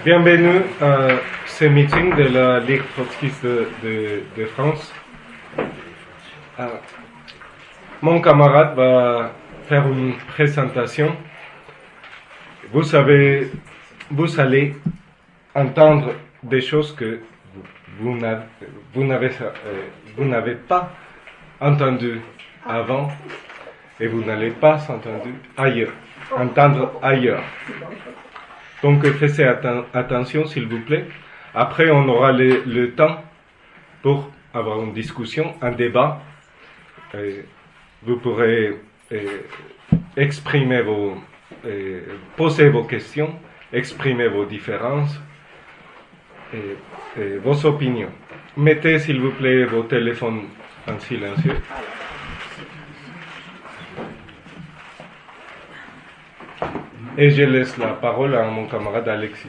Bienvenue à ce meeting de la Ligue trotskiste de France. Mon camarade va faire une présentation. Vous allez entendre des choses que vous n'avez pas entendues avant et vous n'allez pas entendre ailleurs. Donc faites attention s'il vous plaît. Après on aura le temps pour avoir une discussion, un débat. Vous pourrez poser vos questions, exprimer vos différences et vos opinions. Mettez s'il vous plaît vos téléphones en silencieux. Et je laisse la parole à mon camarade Alexis.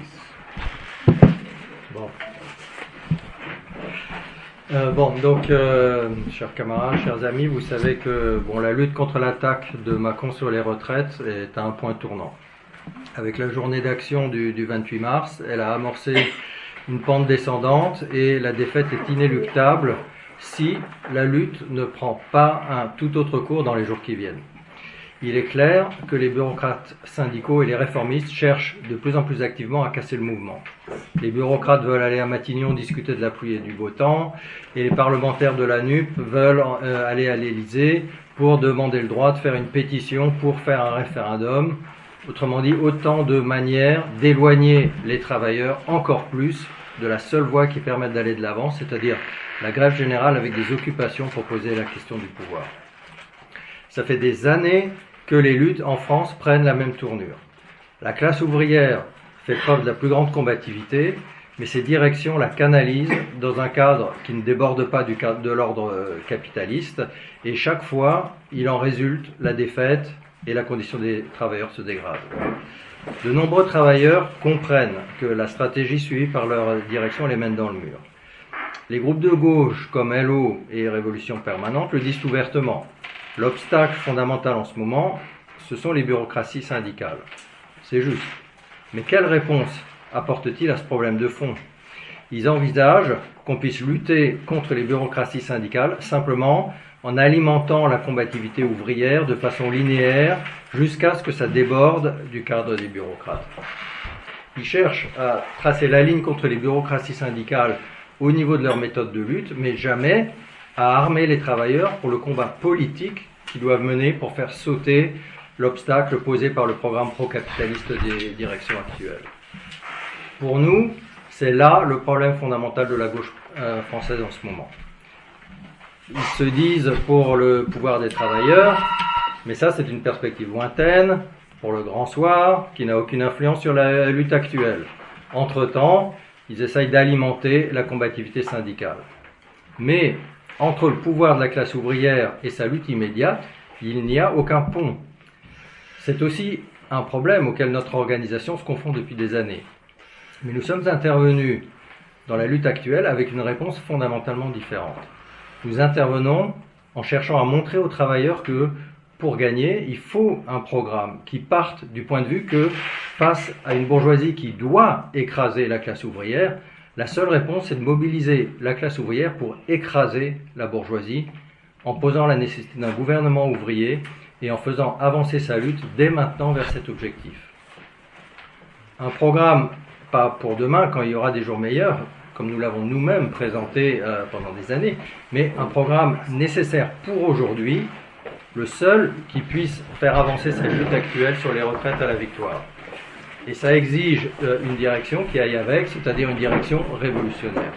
Chers camarades, chers amis, vous savez que la lutte contre l'attaque de Macron sur les retraites est à un point tournant. Avec la journée d'action du 28 mars, elle a amorcé une pente descendante et la défaite est inéluctable si la lutte ne prend pas un tout autre cours dans les jours qui viennent. Il est clair que les bureaucrates syndicaux et les réformistes cherchent de plus en plus activement à casser le mouvement. Les bureaucrates veulent aller à Matignon discuter de la pluie et du beau temps, et les parlementaires de la NUP veulent aller à l'Élysée pour demander le droit de faire une pétition pour faire un référendum. Autrement dit, autant de manières d'éloigner les travailleurs encore plus de la seule voie qui permette d'aller de l'avant, c'est-à-dire la grève générale avec des occupations pour poser la question du pouvoir. Ça fait des années que les luttes en France prennent la même tournure. La classe ouvrière fait preuve de la plus grande combativité, mais ses directions la canalisent dans un cadre qui ne déborde pas du cadre de l'ordre capitaliste, et chaque fois, il en résulte la défaite et la condition des travailleurs se dégrade. De nombreux travailleurs comprennent que la stratégie suivie par leur direction les mène dans le mur. Les groupes de gauche comme LO et Révolution Permanente le disent ouvertement. L'obstacle fondamental en ce moment, ce sont les bureaucraties syndicales. C'est juste. Mais quelle réponse apportent-ils à ce problème de fond ? Ils envisagent qu'on puisse lutter contre les bureaucraties syndicales simplement en alimentant la combativité ouvrière de façon linéaire jusqu'à ce que ça déborde du cadre des bureaucrates. Ils cherchent à tracer la ligne contre les bureaucraties syndicales au niveau de leur méthode de lutte, mais jamais à armer les travailleurs pour le combat politique qu'ils doivent mener pour faire sauter l'obstacle posé par le programme pro-capitaliste des directions actuelles. Pour nous, c'est là le problème fondamental de la gauche française en ce moment. Ils se disent pour le pouvoir des travailleurs, mais ça c'est une perspective lointaine, pour le grand soir, qui n'a aucune influence sur la lutte actuelle. Entre-temps, ils essayent d'alimenter la combativité syndicale. Mais entre le pouvoir de la classe ouvrière et sa lutte immédiate, il n'y a aucun pont. C'est aussi un problème auquel notre organisation se confronte depuis des années. Mais nous sommes intervenus dans la lutte actuelle avec une réponse fondamentalement différente. Nous intervenons en cherchant à montrer aux travailleurs que, pour gagner, il faut un programme qui parte du point de vue que, face à une bourgeoisie qui doit écraser la classe ouvrière, la seule réponse est de mobiliser la classe ouvrière pour écraser la bourgeoisie, en posant la nécessité d'un gouvernement ouvrier et en faisant avancer sa lutte dès maintenant vers cet objectif. Un programme, pas pour demain quand il y aura des jours meilleurs, comme nous l'avons nous-mêmes présenté pendant des années, mais un programme nécessaire pour aujourd'hui, le seul qui puisse faire avancer cette lutte actuelle sur les retraites à la victoire. Et ça exige une direction qui aille avec, c'est-à-dire une direction révolutionnaire.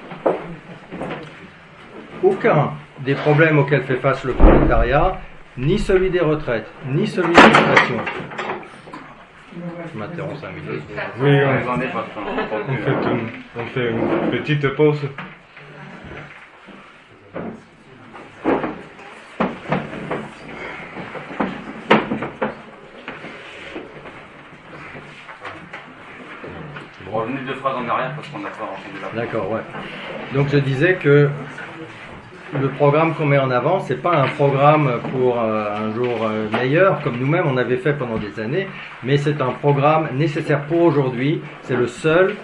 Aucun des problèmes auxquels fait face le prolétariat, ni celui des retraites, ni celui de l'inflation. Je m'interromps 5 minutes. Oui, on fait une petite pause. Revenez 2 phrases en arrière parce qu'on n'a pas entendu la. D'accord, ouais. Donc je disais que le programme qu'on met en avant, c'est pas un programme pour un jour meilleur, comme nous-mêmes on avait fait pendant des années, mais c'est un programme nécessaire pour aujourd'hui. C'est le seul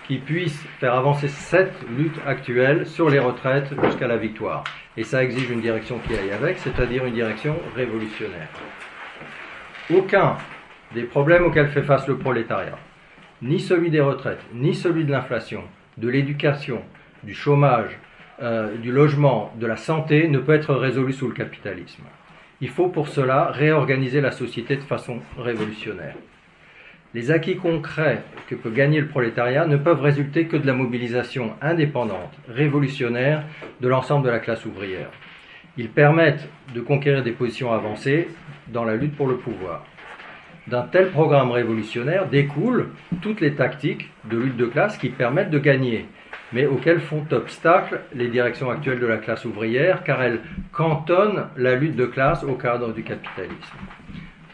qui puisse faire avancer cette lutte actuelle sur les retraites jusqu'à la victoire. Et ça exige une direction qui aille avec, c'est-à-dire une direction révolutionnaire. Aucun des problèmes auxquels fait face le prolétariat, ni celui des retraites, ni celui de l'inflation, de l'éducation, du chômage, du logement, de la santé, ne peut être résolu sous le capitalisme. Il faut pour cela réorganiser la société de façon révolutionnaire. Les acquis concrets que peut gagner le prolétariat ne peuvent résulter que de la mobilisation indépendante, révolutionnaire de l'ensemble de la classe ouvrière. Ils permettent de conquérir des positions avancées dans la lutte pour le pouvoir. D'un tel programme révolutionnaire découlent toutes les tactiques de lutte de classe qui permettent de gagner, mais auxquelles font obstacle les directions actuelles de la classe ouvrière, car elles cantonnent la lutte de classe au cadre du capitalisme.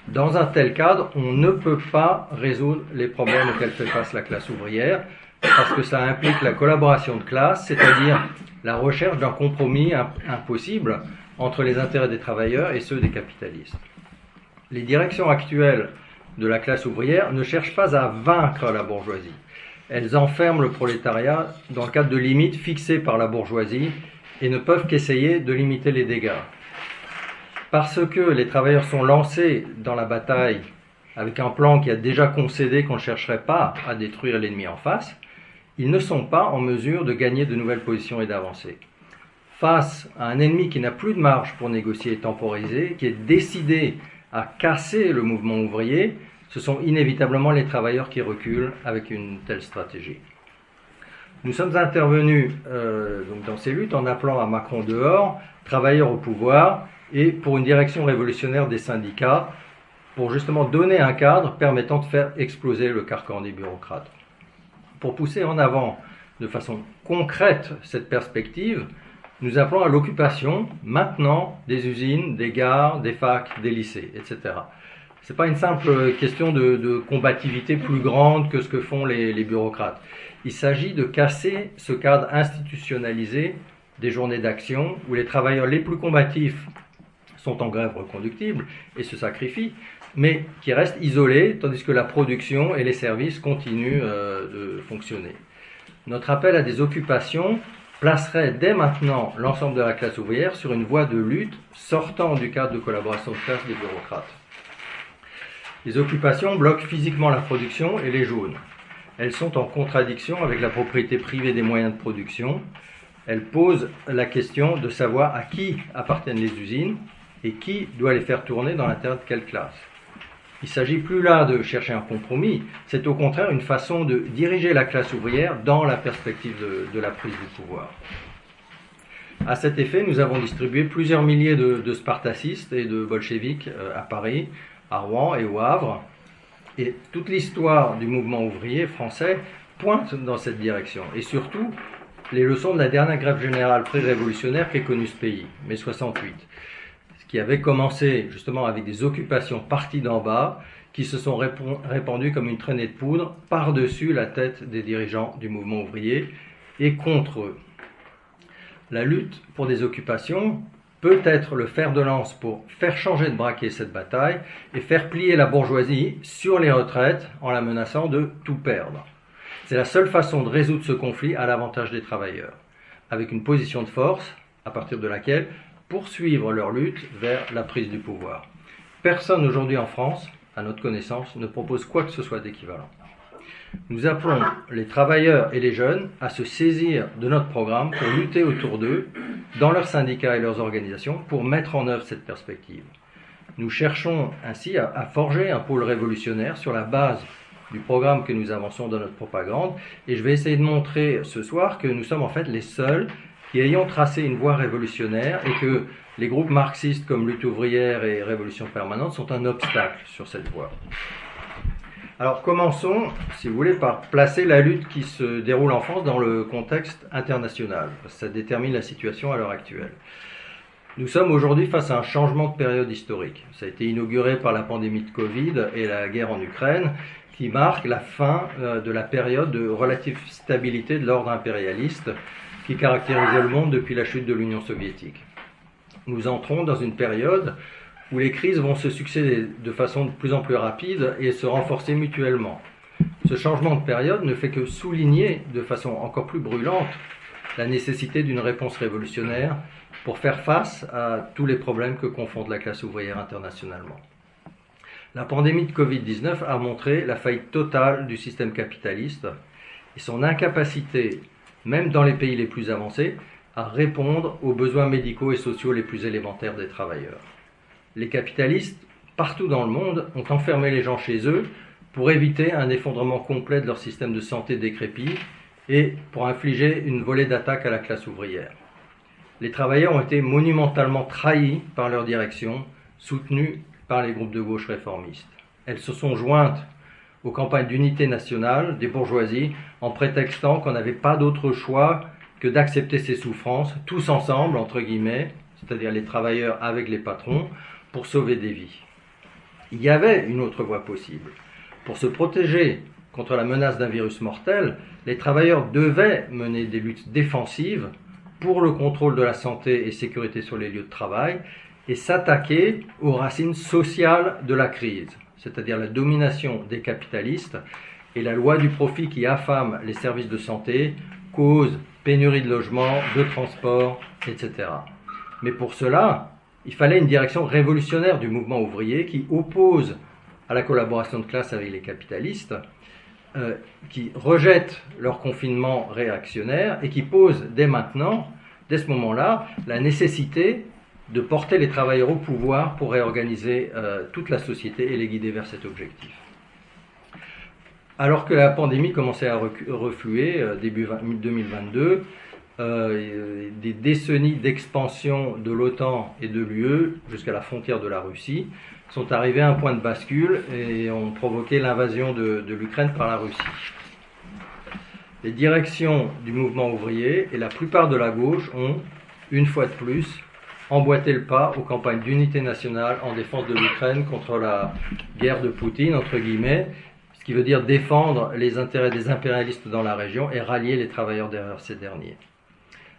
Dans un tel cadre, on ne peut pas résoudre les problèmes auxquels fait face la classe ouvrière, parce que ça implique la collaboration de classe, c'est-à-dire la recherche d'un compromis impossible entre les intérêts des travailleurs et ceux des capitalistes. Les directions actuelles de la classe ouvrière ne cherchent pas à vaincre la bourgeoisie. Elles enferment le prolétariat dans le cadre de limites fixées par la bourgeoisie et ne peuvent qu'essayer de limiter les dégâts. Parce que les travailleurs sont lancés dans la bataille avec un plan qui a déjà concédé qu'on ne chercherait pas à détruire l'ennemi en face, ils ne sont pas en mesure de gagner de nouvelles positions et d'avancer. Face à un ennemi qui n'a plus de marge pour négocier et temporiser, qui est décidé à casser le mouvement ouvrier, ce sont inévitablement les travailleurs qui reculent avec une telle stratégie. Nous sommes intervenus donc dans ces luttes en appelant à Macron dehors, travailleurs au pouvoir, et pour une direction révolutionnaire des syndicats, pour justement donner un cadre permettant de faire exploser le carcan des bureaucrates. Pour pousser en avant de façon concrète cette perspective, nous appelons à l'occupation maintenant des usines, des gares, des facs, des lycées, etc. Ce n'est pas une simple question de combativité plus grande que ce que font les bureaucrates. Il s'agit de casser ce cadre institutionnalisé des journées d'action où les travailleurs les plus combatifs sont en grève reconductible et se sacrifient, mais qui restent isolés, tandis que la production et les services continuent de fonctionner. Notre appel à des occupations placerait dès maintenant l'ensemble de la classe ouvrière sur une voie de lutte sortant du cadre de collaboration de classe des bureaucrates. Les occupations bloquent physiquement la production et les jaunent. Elles sont en contradiction avec la propriété privée des moyens de production. Elles posent la question de savoir à qui appartiennent les usines et qui doit les faire tourner dans l'intérêt de quelle classe. Il ne s'agit plus là de chercher un compromis, c'est au contraire une façon de diriger la classe ouvrière dans la perspective de la prise du pouvoir. À cet effet, nous avons distribué plusieurs milliers de spartacistes et de bolcheviks à Paris, à Rouen et au Havre. Et toute l'histoire du mouvement ouvrier français pointe dans cette direction. Et surtout, les leçons de la dernière grève générale pré-révolutionnaire qu'ait connue ce pays, mai 68. Qui avait commencé justement avec des occupations parties d'en bas, qui se sont répandues comme une traînée de poudre par-dessus la tête des dirigeants du mouvement ouvrier et contre eux. La lutte pour des occupations peut être le fer de lance pour faire changer de braquet cette bataille et faire plier la bourgeoisie sur les retraites en la menaçant de tout perdre. C'est la seule façon de résoudre ce conflit à l'avantage des travailleurs, avec une position de force à partir de laquelle poursuivre leur lutte vers la prise du pouvoir. Personne aujourd'hui en France, à notre connaissance, ne propose quoi que ce soit d'équivalent. Nous appelons les travailleurs et les jeunes à se saisir de notre programme pour lutter autour d'eux, dans leurs syndicats et leurs organisations, pour mettre en œuvre cette perspective. Nous cherchons ainsi à forger un pôle révolutionnaire sur la base du programme que nous avançons dans notre propagande, et je vais essayer de montrer ce soir que nous sommes en fait les seuls qui ayant tracé une voie révolutionnaire et que les groupes marxistes comme Lutte ouvrière et Révolution permanente sont un obstacle sur cette voie. Alors commençons, si vous voulez, par placer la lutte qui se déroule en France dans le contexte international, parce que ça détermine la situation à l'heure actuelle. Nous sommes aujourd'hui face à un changement de période historique. Ça a été inauguré par la pandémie de Covid et la guerre en Ukraine, qui marque la fin de la période de relative stabilité de l'ordre impérialiste qui caractérisait le monde depuis la chute de l'Union soviétique. Nous entrons dans une période où les crises vont se succéder de façon de plus en plus rapide et se renforcer mutuellement. Ce changement de période ne fait que souligner de façon encore plus brûlante la nécessité d'une réponse révolutionnaire pour faire face à tous les problèmes que confronte la classe ouvrière internationalement. La pandémie de Covid-19 a montré la faillite totale du système capitaliste et son incapacité, même dans les pays les plus avancés, à répondre aux besoins médicaux et sociaux les plus élémentaires des travailleurs. Les capitalistes, partout dans le monde, ont enfermé les gens chez eux pour éviter un effondrement complet de leur système de santé décrépit et pour infliger une volée d'attaques à la classe ouvrière. Les travailleurs ont été monumentalement trahis par leur direction, soutenus par les groupes de gauche réformistes. Elles se sont jointes aux campagnes d'unité nationale des bourgeoisies en prétextant qu'on n'avait pas d'autre choix que d'accepter ces souffrances, tous ensemble, entre guillemets, c'est-à-dire les travailleurs avec les patrons, pour sauver des vies. Il y avait une autre voie possible. Pour se protéger contre la menace d'un virus mortel, les travailleurs devaient mener des luttes défensives pour le contrôle de la santé et sécurité sur les lieux de travail et s'attaquer aux racines sociales de la crise, c'est-à-dire la domination des capitalistes et la loi du profit qui affame les services de santé, cause pénurie de logements, de transport, etc. Mais pour cela, il fallait une direction révolutionnaire du mouvement ouvrier qui oppose à la collaboration de classe avec les capitalistes, qui rejette leur confinement réactionnaire et qui pose dès maintenant, dès ce moment-là, la nécessité de porter les travailleurs au pouvoir pour réorganiser toute la société et les guider vers cet objectif. Alors que la pandémie commençait à refluer début 2022, des décennies d'expansion de l'OTAN et de l'UE jusqu'à la frontière de la Russie sont arrivés à un point de bascule et ont provoqué l'invasion de l'Ukraine par la Russie. Les directions du mouvement ouvrier et la plupart de la gauche ont, une fois de plus, emboîté le pas aux campagnes d'unité nationale en défense de l'Ukraine contre la guerre de Poutine, entre guillemets, ce qui veut dire défendre les intérêts des impérialistes dans la région et rallier les travailleurs derrière ces derniers.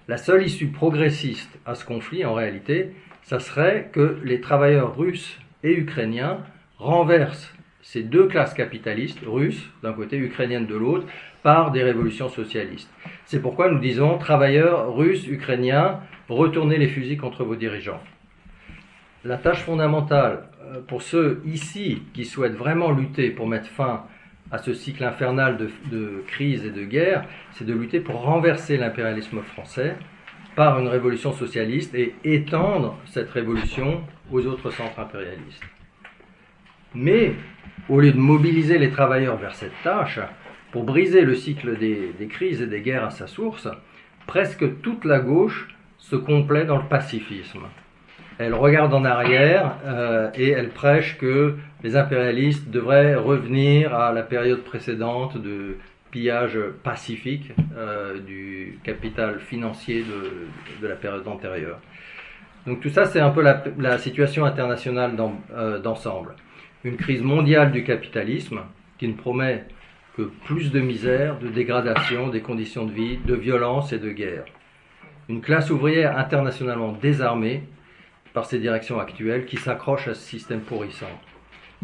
La seule issue progressiste à ce conflit, en réalité, ça serait que les travailleurs russes et ukrainiens renversent ces deux classes capitalistes, russes d'un côté, ukrainiennes de l'autre, par des révolutions socialistes. C'est pourquoi nous disons, travailleurs russes, ukrainiens, retournez les fusils contre vos dirigeants. La tâche fondamentale pour ceux ici qui souhaitent vraiment lutter pour mettre fin à ce cycle infernal de crise et de guerre, c'est de lutter pour renverser l'impérialisme français par une révolution socialiste et étendre cette révolution aux autres centres impérialistes. Mais, au lieu de mobiliser les travailleurs vers cette tâche, pour briser le cycle des crises et des guerres à sa source, presque toute la gauche se complaît dans le pacifisme. Elle regarde en arrière et elle prêche que les impérialistes devraient revenir à la période précédente de pillage pacifique du capital financier de la période antérieure. Donc tout ça, c'est un peu la situation internationale d'ensemble. Une crise mondiale du capitalisme qui ne promet que plus de misère, de dégradation des conditions de vie, de violence et de guerre. Une classe ouvrière internationalement désarmée par ces directions actuelles qui s'accrochent à ce système pourrissant.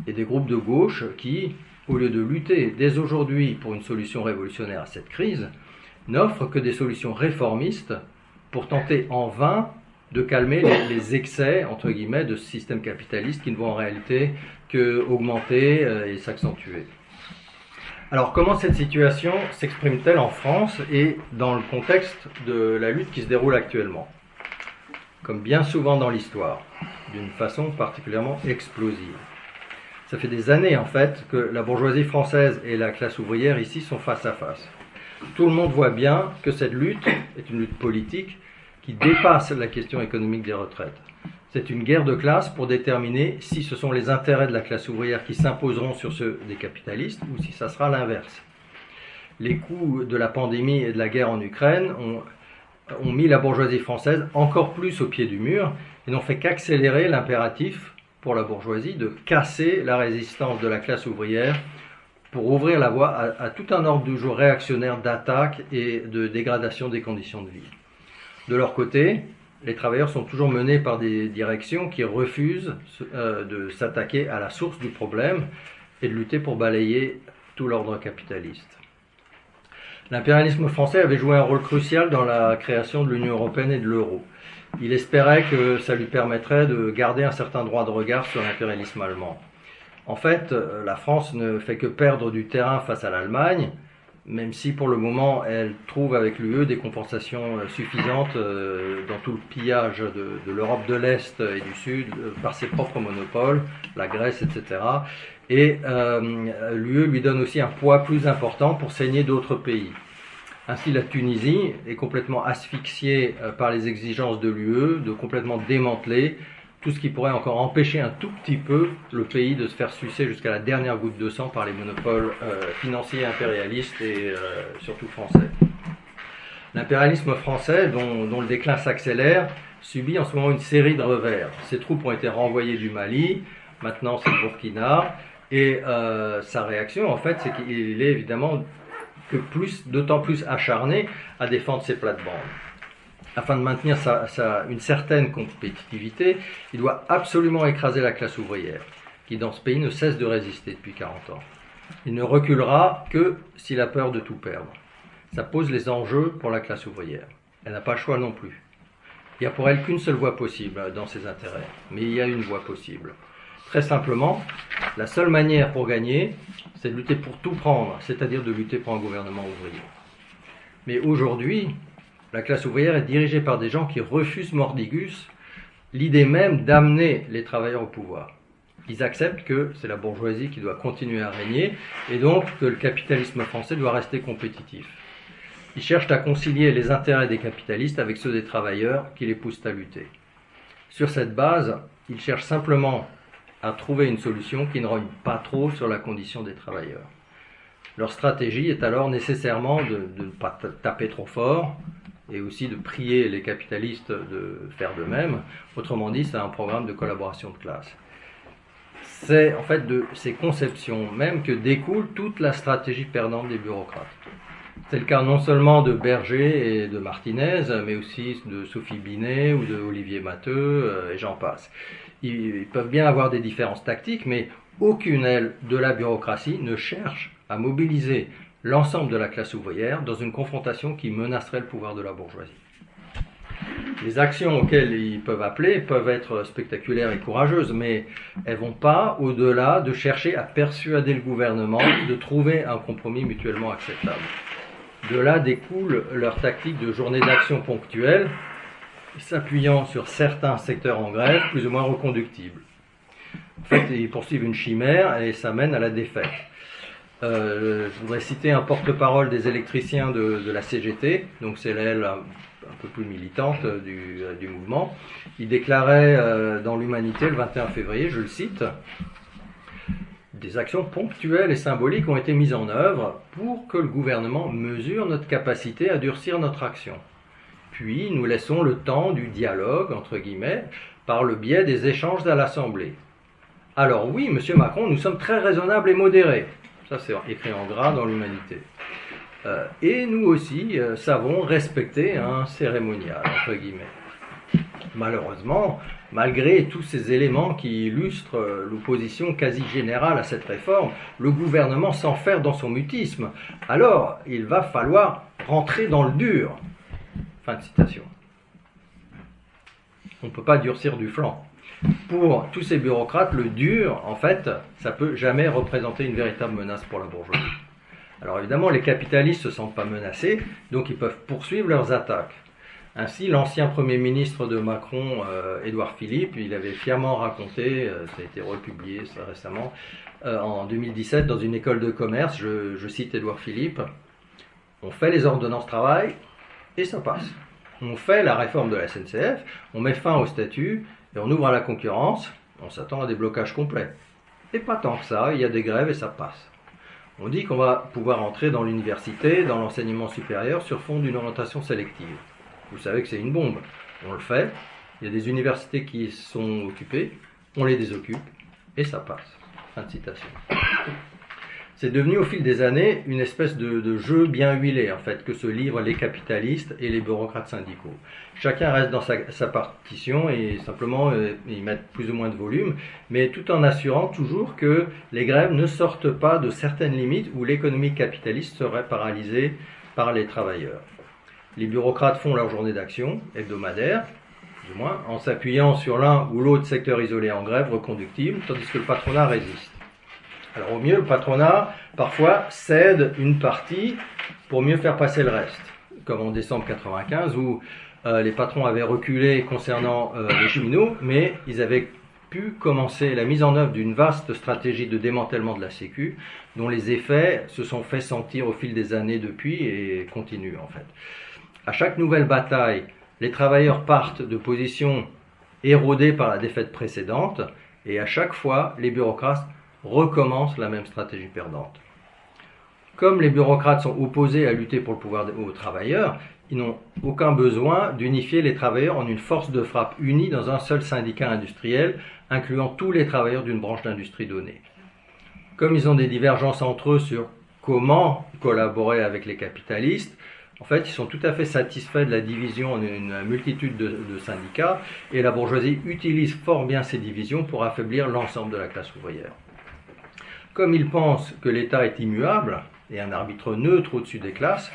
Et des groupes de gauche qui, au lieu de lutter dès aujourd'hui pour une solution révolutionnaire à cette crise, n'offrent que des solutions réformistes pour tenter en vain de calmer les excès, entre guillemets, de ce système capitaliste qui ne vont en réalité qu'augmenter et s'accentuer. Alors comment cette situation s'exprime-t-elle en France et dans le contexte de la lutte qui se déroule actuellement ? Comme bien souvent dans l'histoire, d'une façon particulièrement explosive. Ça fait des années en fait que la bourgeoisie française et la classe ouvrière ici sont face à face. Tout le monde voit bien que cette lutte est une lutte politique qui dépasse la question économique des retraites. C'est une guerre de classe pour déterminer si ce sont les intérêts de la classe ouvrière qui s'imposeront sur ceux des capitalistes ou si ça sera l'inverse. Les coups de la pandémie et de la guerre en Ukraine ont mis la bourgeoisie française encore plus au pied du mur et n'ont fait qu'accélérer l'impératif pour la bourgeoisie de casser la résistance de la classe ouvrière pour ouvrir la voie à tout un ordre du jour réactionnaire d'attaque et de dégradation des conditions de vie. De leur côté, les travailleurs sont toujours menés par des directions qui refusent de s'attaquer à la source du problème et de lutter pour balayer tout l'ordre capitaliste. L'impérialisme français avait joué un rôle crucial dans la création de l'Union européenne et de l'euro. Il espérait que ça lui permettrait de garder un certain droit de regard sur l'impérialisme allemand. En fait, la France ne fait que perdre du terrain face à l'Allemagne, même si pour le moment elle trouve avec l'UE des compensations suffisantes dans tout le pillage de l'Europe de l'Est et du Sud par ses propres monopoles, la Grèce, etc. Et l'UE lui donne aussi un poids plus important pour saigner d'autres pays. Ainsi, la Tunisie est complètement asphyxiée par les exigences de l'UE, de complètement démanteler tout ce qui pourrait encore empêcher un tout petit peu le pays de se faire sucer jusqu'à la dernière goutte de sang par les monopoles financiers impérialistes et surtout français. L'impérialisme français, dont le déclin s'accélère, subit en ce moment une série de revers. Ses troupes ont été renvoyées du Mali, maintenant c'est le Burkina, et sa réaction, en fait, c'est qu'il est évidemment d'autant plus acharné à défendre ses plates-bandes. Afin de maintenir une certaine compétitivité, il doit absolument écraser la classe ouvrière, qui dans ce pays ne cesse de résister depuis 40 ans. Il ne reculera que s'il a peur de tout perdre. Ça pose les enjeux pour la classe ouvrière. Elle n'a pas le choix non plus. Il n'y a pour elle qu'une seule voie possible dans ses intérêts, mais il y a une voie possible. Très simplement, la seule manière pour gagner, c'est de lutter pour tout prendre, c'est-à-dire de lutter pour un gouvernement ouvrier. Mais aujourd'hui, la classe ouvrière est dirigée par des gens qui refusent mordigus l'idée même d'amener les travailleurs au pouvoir. Ils acceptent que c'est la bourgeoisie qui doit continuer à régner et donc que le capitalisme français doit rester compétitif. Ils cherchent à concilier les intérêts des capitalistes avec ceux des travailleurs qui les poussent à lutter. Sur cette base, ils cherchent simplement à trouver une solution qui ne rogne pas trop sur la condition des travailleurs. Leur stratégie est alors nécessairement de ne pas taper trop fort, et aussi de prier les capitalistes de faire de même. Autrement dit, c'est un programme de collaboration de classe. C'est en fait de ces conceptions même que découle toute la stratégie perdante des bureaucrates. C'est le cas non seulement de Berger et de Martinez, mais aussi de Sophie Binet ou de Olivier Matteux, et j'en passe. Ils peuvent bien avoir des différences tactiques, mais aucune aile de la bureaucratie ne cherche à mobiliser l'ensemble de la classe ouvrière dans une confrontation qui menacerait le pouvoir de la bourgeoisie. Les actions auxquelles ils peuvent appeler peuvent être spectaculaires et courageuses, mais elles ne vont pas au-delà de chercher à persuader le gouvernement de trouver un compromis mutuellement acceptable. De là découle leur tactique de journée d'action ponctuelle, s'appuyant sur certains secteurs en grève plus ou moins reconductibles. En fait, ils poursuivent une chimère et ça mène à la défaite. Je voudrais citer un porte-parole des électriciens de la CGT, donc c'est l'aile un peu plus militante du mouvement. Il déclarait dans l'Humanité le 21 février, je le cite, « Des actions ponctuelles et symboliques ont été mises en œuvre pour que le gouvernement mesure notre capacité à durcir notre action. Puis nous laissons le temps du dialogue, entre guillemets, par le biais des échanges à l'Assemblée. Alors oui, Monsieur Macron, nous sommes très raisonnables et modérés. » Ça, c'est écrit en gras dans l'Humanité. Et nous aussi savons respecter un cérémonial, entre guillemets. Malheureusement, malgré tous ces éléments qui illustrent l'opposition quasi générale à cette réforme, le gouvernement s'enferre dans son mutisme. Alors, il va falloir rentrer dans le dur. Fin de citation. On ne peut pas durcir du flanc. Pour tous ces bureaucrates, le dur, en fait, ça ne peut jamais représenter une véritable menace pour la bourgeoisie. Alors évidemment, les capitalistes ne se sentent pas menacés, donc ils peuvent poursuivre leurs attaques. Ainsi, l'ancien Premier ministre de Macron, Édouard Philippe, il avait fièrement raconté, ça a été republié ça, récemment, en 2017 dans une école de commerce, je cite Édouard Philippe, « On fait les ordonnances travail et ça passe. On fait la réforme de la SNCF, on met fin au statut, et on ouvre à la concurrence, on s'attend à des blocages complets. Et pas tant que ça, il y a des grèves et ça passe. On dit qu'on va pouvoir entrer dans l'université, dans l'enseignement supérieur, sur fond d'une orientation sélective. Vous savez que c'est une bombe. On le fait, il y a des universités qui sont occupées, on les désoccupe, et ça passe. Fin de citation. C'est devenu au fil des années une espèce de jeu bien huilé en fait que se livrent les capitalistes et les bureaucrates syndicaux. Chacun reste dans sa partition et simplement ils mettent plus ou moins de volume, mais tout en assurant toujours que les grèves ne sortent pas de certaines limites où l'économie capitaliste serait paralysée par les travailleurs. Les bureaucrates font leur journée d'action hebdomadaire, plus ou moins, en s'appuyant sur l'un ou l'autre secteur isolé en grève reconductible, tandis que le patronat résiste. Alors au mieux, le patronat, parfois, cède une partie pour mieux faire passer le reste, comme en décembre 1995, où les patrons avaient reculé concernant les cheminots, mais ils avaient pu commencer la mise en œuvre d'une vaste stratégie de démantèlement de la Sécu, dont les effets se sont fait sentir au fil des années depuis et continuent en fait. À chaque nouvelle bataille, les travailleurs partent de positions érodées par la défaite précédente, et à chaque fois, les bureaucrates recommencent la même stratégie perdante. Comme les bureaucrates sont opposés à lutter pour le pouvoir aux travailleurs, ils n'ont aucun besoin d'unifier les travailleurs en une force de frappe unie dans un seul syndicat industriel, incluant tous les travailleurs d'une branche d'industrie donnée. Comme ils ont des divergences entre eux sur comment collaborer avec les capitalistes, en fait, ils sont tout à fait satisfaits de la division en une multitude de syndicats, et la bourgeoisie utilise fort bien ces divisions pour affaiblir l'ensemble de la classe ouvrière. Comme ils pensent que l'État est immuable et un arbitre neutre au-dessus des classes,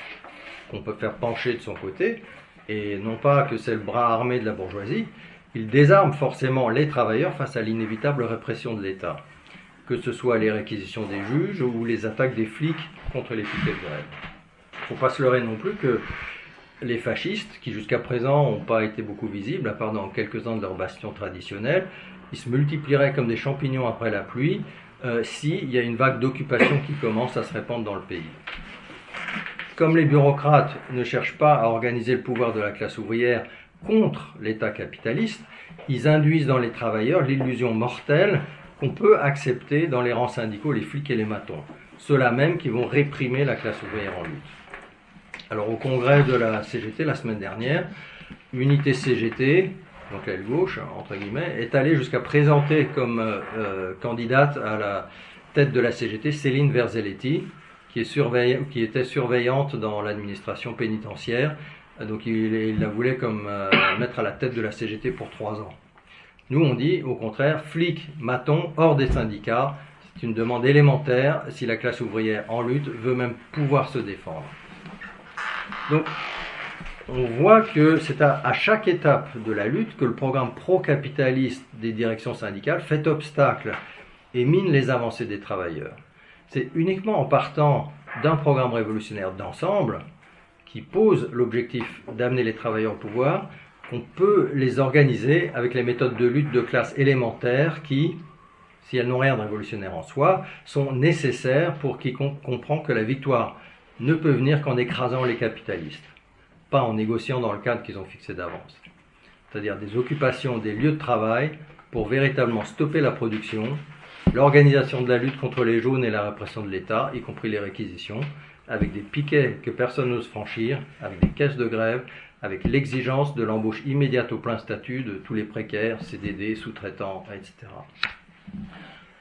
qu'on peut faire pencher de son côté, et non pas que c'est le bras armé de la bourgeoisie, ils désarment forcément les travailleurs face à l'inévitable répression de l'État, que ce soit les réquisitions des juges ou les attaques des flics contre les piquets de grève. Il ne faut pas se leurrer non plus que les fascistes, qui jusqu'à présent n'ont pas été beaucoup visibles, à part dans quelques-uns de leurs bastions traditionnels, ils se multiplieraient comme des champignons après la pluie s'il y a une vague d'occupation qui commence à se répandre dans le pays. Comme les bureaucrates ne cherchent pas à organiser le pouvoir de la classe ouvrière contre l'État capitaliste, ils induisent dans les travailleurs l'illusion mortelle qu'on peut accepter dans les rangs syndicaux les flics et les matons, ceux-là même qui vont réprimer la classe ouvrière en lutte. Alors au congrès de la CGT la semaine dernière, Unité CGT, donc l'aile gauche, entre guillemets, est allée jusqu'à présenter comme candidate à la tête de la CGT Céline Verzelletti, qui était surveillante dans l'administration pénitentiaire. Donc il la voulait comme mettre à la tête de la CGT pour 3 ans. Nous on dit au contraire, flics, matons, hors des syndicats, c'est une demande élémentaire si la classe ouvrière en lutte veut même pouvoir se défendre. Donc on voit que c'est à chaque étape de la lutte que le programme pro-capitaliste des directions syndicales fait obstacle et mine les avancées des travailleurs. C'est uniquement en partant d'un programme révolutionnaire d'ensemble qui pose l'objectif d'amener les travailleurs au pouvoir qu'on peut les organiser avec les méthodes de lutte de classe élémentaires qui, si elles n'ont rien de révolutionnaire en soi, sont nécessaires pour quiconque comprend que la victoire ne peut venir qu'en écrasant les capitalistes, pas en négociant dans le cadre qu'ils ont fixé d'avance. C'est-à-dire des occupations des lieux de travail pour véritablement stopper la production, l'organisation de la lutte contre les jaunes et la répression de l'État, y compris les réquisitions, avec des piquets que personne n'ose franchir, avec des caisses de grève, avec l'exigence de l'embauche immédiate au plein statut de tous les précaires, CDD, sous-traitants, etc.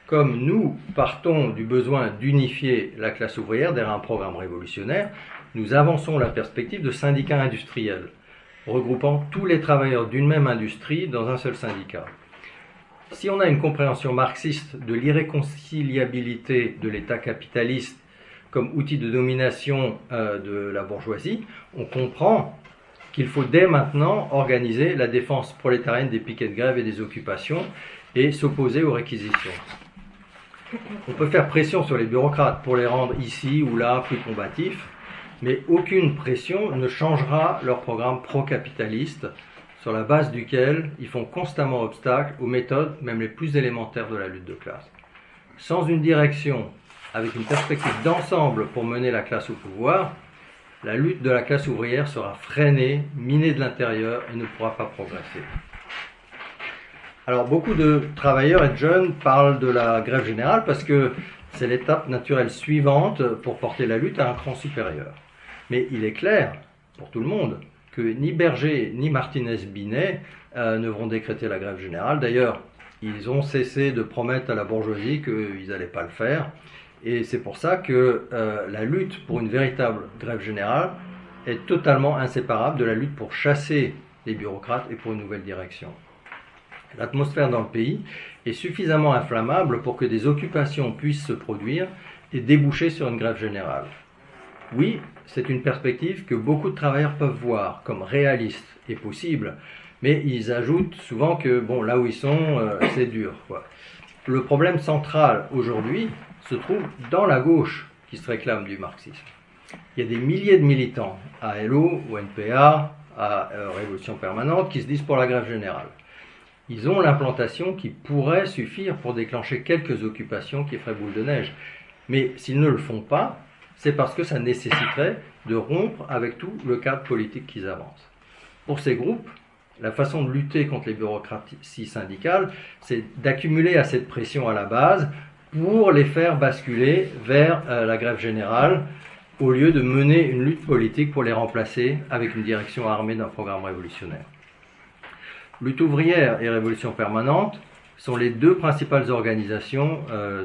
Comme nous partons du besoin d'unifier la classe ouvrière derrière un programme révolutionnaire, nous avançons la perspective de syndicats industriels, regroupant tous les travailleurs d'une même industrie dans un seul syndicat. Si on a une compréhension marxiste de l'irréconciliabilité de l'État capitaliste comme outil de domination de la bourgeoisie, on comprend qu'il faut dès maintenant organiser la défense prolétarienne des piquets de grève et des occupations et s'opposer aux réquisitions. On peut faire pression sur les bureaucrates pour les rendre ici ou là plus combatifs, mais aucune pression ne changera leur programme pro-capitaliste sur la base duquel ils font constamment obstacle aux méthodes même les plus élémentaires de la lutte de classe. Sans une direction, avec une perspective d'ensemble pour mener la classe au pouvoir, la lutte de la classe ouvrière sera freinée, minée de l'intérieur et ne pourra pas progresser. Alors beaucoup de travailleurs et de jeunes parlent de la grève générale parce que c'est l'étape naturelle suivante pour porter la lutte à un cran supérieur. Mais il est clair, pour tout le monde, que ni Berger ni Martinez-Binet ne vont décréter la grève générale. D'ailleurs, ils ont cessé de promettre à la bourgeoisie qu'ils n'allaient pas le faire. Et c'est pour ça que la lutte pour une véritable grève générale est totalement inséparable de la lutte pour chasser les bureaucrates et pour une nouvelle direction. L'atmosphère dans le pays est suffisamment inflammable pour que des occupations puissent se produire et déboucher sur une grève générale. Oui, c'est une perspective que beaucoup de travailleurs peuvent voir comme réaliste et possible, mais ils ajoutent souvent que bon, là où ils sont, c'est dur, quoi. Le problème central aujourd'hui se trouve dans la gauche qui se réclame du marxisme. Il y a des milliers de militants à LO, au NPA, à Révolution Permanente qui se disent pour la grève générale. Ils ont l'implantation qui pourrait suffire pour déclencher quelques occupations qui feraient boule de neige. Mais s'ils ne le font pas, c'est parce que ça nécessiterait de rompre avec tout le cadre politique qu'ils avancent. Pour ces groupes, la façon de lutter contre les bureaucraties syndicales, c'est d'accumuler assez de pression à la base pour les faire basculer vers la grève générale, au lieu de mener une lutte politique pour les remplacer avec une direction armée d'un programme révolutionnaire. Lutte ouvrière et Révolution permanente sont les deux principales organisations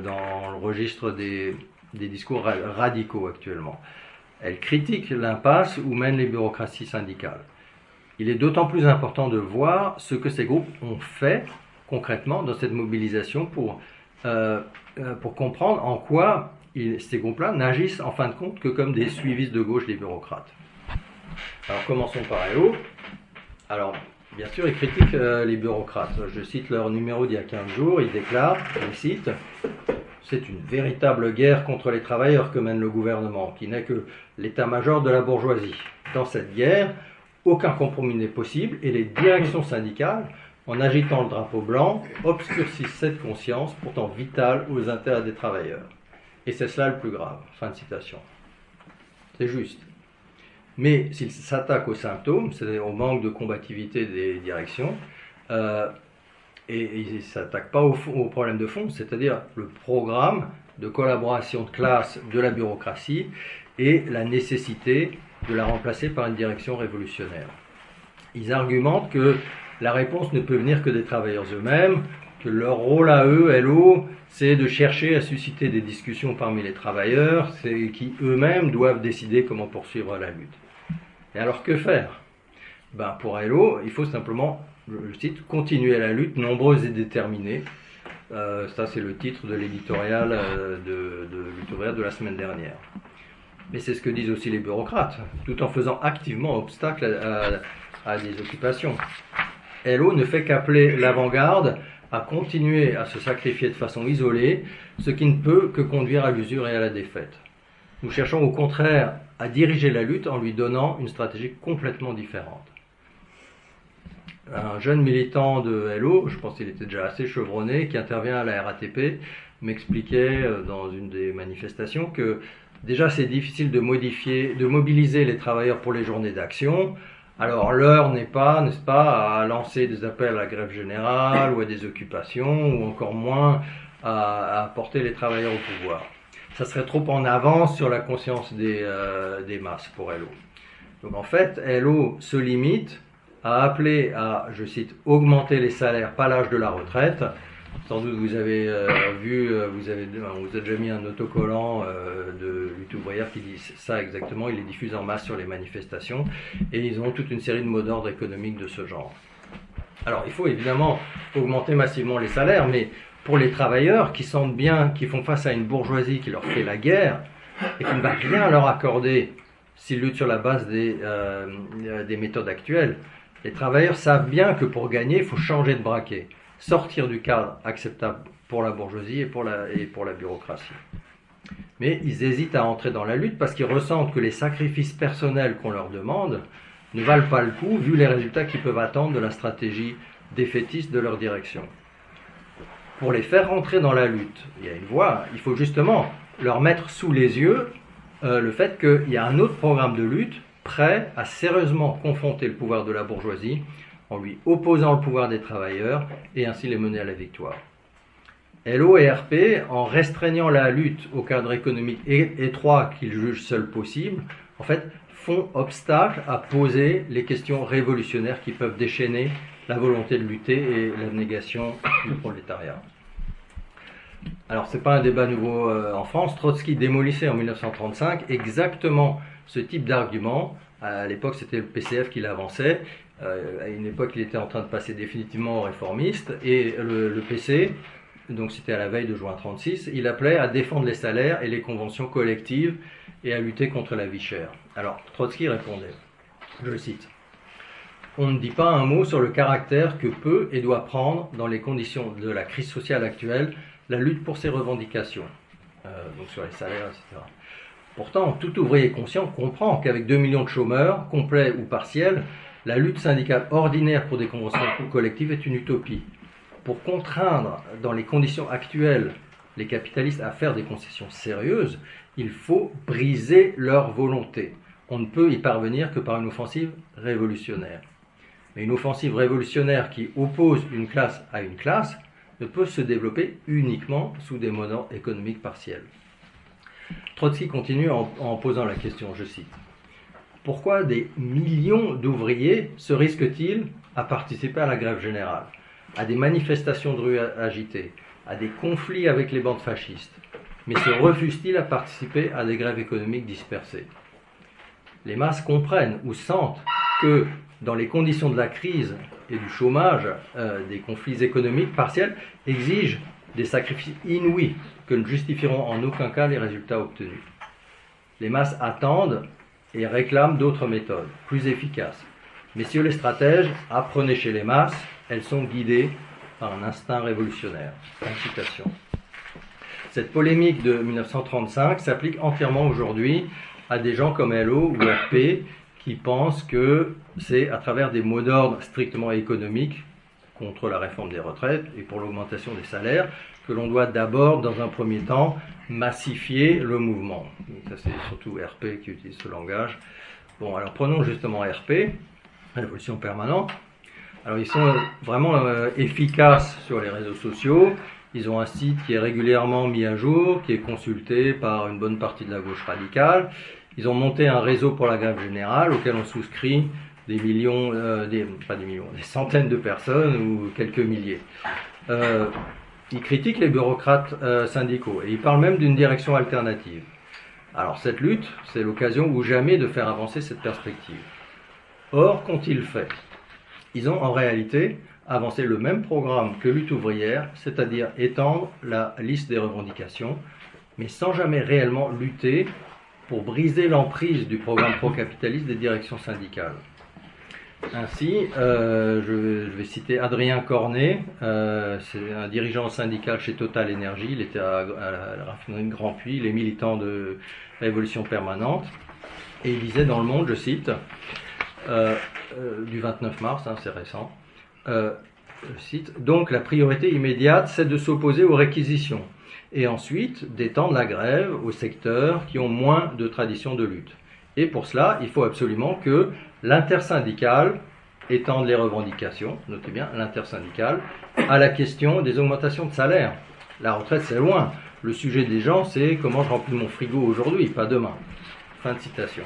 dans le registre des discours radicaux actuellement. Elles critiquent l'impasse où mènent les bureaucraties syndicales. Il est d'autant plus important de voir ce que ces groupes ont fait concrètement dans cette mobilisation pour comprendre en quoi ces groupes-là n'agissent en fin de compte que comme des suivistes de gauche des bureaucrates. Alors commençons par LO. Alors, bien sûr, ils critiquent les bureaucrates. Je cite leur numéro d'il y a 15 jours. Ils déclarent, je cite, « C'est une véritable guerre contre les travailleurs que mène le gouvernement, qui n'est que l'état-major de la bourgeoisie. Dans cette guerre, aucun compromis n'est possible et les directions syndicales, en agitant le drapeau blanc, obscurcissent cette conscience pourtant vitale aux intérêts des travailleurs. Et c'est cela le plus grave. » Fin de citation. C'est juste. Mais s'ils s'attaquent aux symptômes, c'est-à-dire au manque de combativité des directions, et ils ne s'attaquent pas au problème de fond, c'est-à-dire le programme de collaboration de classe de la bureaucratie et la nécessité de la remplacer par une direction révolutionnaire. Ils argumentent que la réponse ne peut venir que des travailleurs eux-mêmes, que leur rôle à eux, LO, c'est de chercher à susciter des discussions parmi les travailleurs, qui eux-mêmes doivent décider comment poursuivre la lutte. Et alors que faire ? Pour LO, il faut simplement, je cite, continuer la lutte nombreuse et déterminée. Ça, c'est le titre de l'éditorial de Lutte ouvrière de la semaine dernière. Mais c'est ce que disent aussi les bureaucrates, tout en faisant activement obstacle à des occupations. LO ne fait qu'appeler l'avant-garde à continuer à se sacrifier de façon isolée, ce qui ne peut que conduire à l'usure et à la défaite. Nous cherchons au contraire à diriger la lutte en lui donnant une stratégie complètement différente. Un jeune militant de LO, je pense qu'il était déjà assez chevronné, qui intervient à la RATP, m'expliquait dans une des manifestations que déjà c'est difficile de mobiliser les travailleurs pour les journées d'action. Alors l'heure n'est pas, n'est-ce pas, à lancer des appels à la grève générale ou à des occupations, ou encore moins à porter les travailleurs au pouvoir. Ça serait trop en avance sur la conscience des masses pour LO. Donc en fait, LO se limite à appeler à, je cite, augmenter les salaires, pas l'âge de la retraite. Sans doute vous avez vu, vous a déjà mis un autocollant de Lutte ouvrière qui dit ça exactement, il les diffuse en masse sur les manifestations, et ils ont toute une série de mots d'ordre économiques de ce genre. Alors il faut évidemment augmenter massivement les salaires, mais pour les travailleurs qui sentent bien, qui font face à une bourgeoisie qui leur fait la guerre, et qui ne va rien leur accorder s'ils luttent sur la base des méthodes actuelles, les travailleurs savent bien que pour gagner, il faut changer de braquet, sortir du cadre acceptable pour la bourgeoisie et pour la bureaucratie. Mais ils hésitent à entrer dans la lutte parce qu'ils ressentent que les sacrifices personnels qu'on leur demande ne valent pas le coup vu les résultats qu'ils peuvent attendre de la stratégie défaitiste de leur direction. Pour les faire rentrer dans la lutte, il y a une voie, il faut justement leur mettre sous les yeux le fait qu'il y a un autre programme de lutte prêt à sérieusement confronter le pouvoir de la bourgeoisie en lui opposant le pouvoir des travailleurs et ainsi les mener à la victoire. LO et RP, en restreignant la lutte au cadre économique étroit qu'ils jugent seul possible, en fait, font obstacle à poser les questions révolutionnaires qui peuvent déchaîner la volonté de lutter et la négation du prolétariat. Alors, ce n'est pas un débat nouveau en France. Trotsky démolissait en 1935 exactement ce type d'argument. À l'époque, c'était le PCF qui l'avançait. À une époque, il était en train de passer définitivement aux réformistes. Et le PC, donc c'était à la veille de juin 1936, il appelait à défendre les salaires et les conventions collectives et à lutter contre la vie chère. Alors, Trotsky répondait, je le cite, « On ne dit pas un mot sur le caractère que peut et doit prendre, dans les conditions de la crise sociale actuelle, la lutte pour ses revendications. » Donc sur les salaires, etc. Pourtant, tout ouvrier conscient comprend qu'avec 2 millions de chômeurs, complets ou partiels, la lutte syndicale ordinaire pour des conventions collectives est une utopie. Pour contraindre, dans les conditions actuelles, les capitalistes à faire des concessions sérieuses, il faut briser leur volonté. On ne peut y parvenir que par une offensive révolutionnaire. Mais une offensive révolutionnaire qui oppose une classe à une classe ne peut se développer uniquement sous des modèles économiques partiels. Trotsky continue en posant la question, je cite, « Pourquoi des millions d'ouvriers se risquent-ils à participer à la grève générale, à des manifestations de rue agitées, à des conflits avec les bandes fascistes, mais se refusent-ils à participer à des grèves économiques dispersées ? Les masses comprennent ou sentent que, dans les conditions de la crise et du chômage, des conflits économiques partiels exigent des sacrifices inouïs que ne justifieront en aucun cas les résultats obtenus. Les masses attendent et réclament d'autres méthodes, plus efficaces. Messieurs les stratèges, apprenez chez les masses, elles sont guidées par un instinct révolutionnaire. » Fin de citation. Cette polémique de 1935 s'applique entièrement aujourd'hui à des gens comme LO ou RP qui pensent que c'est à travers des mots d'ordre strictement économiques contre la réforme des retraites et pour l'augmentation des salaires que l'on doit d'abord, dans un premier temps, massifier le mouvement. Ça, c'est surtout RP qui utilise ce langage. Bon, alors prenons justement RP, Révolution permanente. Alors ils sont vraiment efficaces sur les réseaux sociaux. Ils ont un site qui est régulièrement mis à jour, qui est consulté par une bonne partie de la gauche radicale. Ils ont monté un réseau pour la grève générale auquel on souscrit des millions, des centaines de personnes ou quelques milliers. Ils critiquent les bureaucrates syndicaux et ils parlent même d'une direction alternative. Alors cette lutte, c'est l'occasion ou jamais de faire avancer cette perspective. Or, qu'ont-ils fait ? Ils ont en réalité avancé le même programme que Lutte ouvrière, c'est-à-dire étendre la liste des revendications, mais sans jamais réellement lutter pour briser l'emprise du programme pro-capitaliste des directions syndicales. Ainsi, je vais citer Adrien Cornet, c'est un dirigeant syndical chez Total Énergie, il était à la raffinerie de Grand Puy, les militants de Révolution permanente, et il disait dans Le Monde, je cite, du 29 mars, c'est récent, je cite, « Donc la priorité immédiate, c'est de s'opposer aux réquisitions, et ensuite d'étendre la grève aux secteurs qui ont moins de tradition de lutte. Et pour cela, il faut absolument que l'intersyndicale étende les revendications, notez bien, l'intersyndicale, à la question des augmentations de salaire. La retraite, c'est loin. Le sujet des gens, c'est comment je remplis mon frigo aujourd'hui, pas demain. » Fin de citation.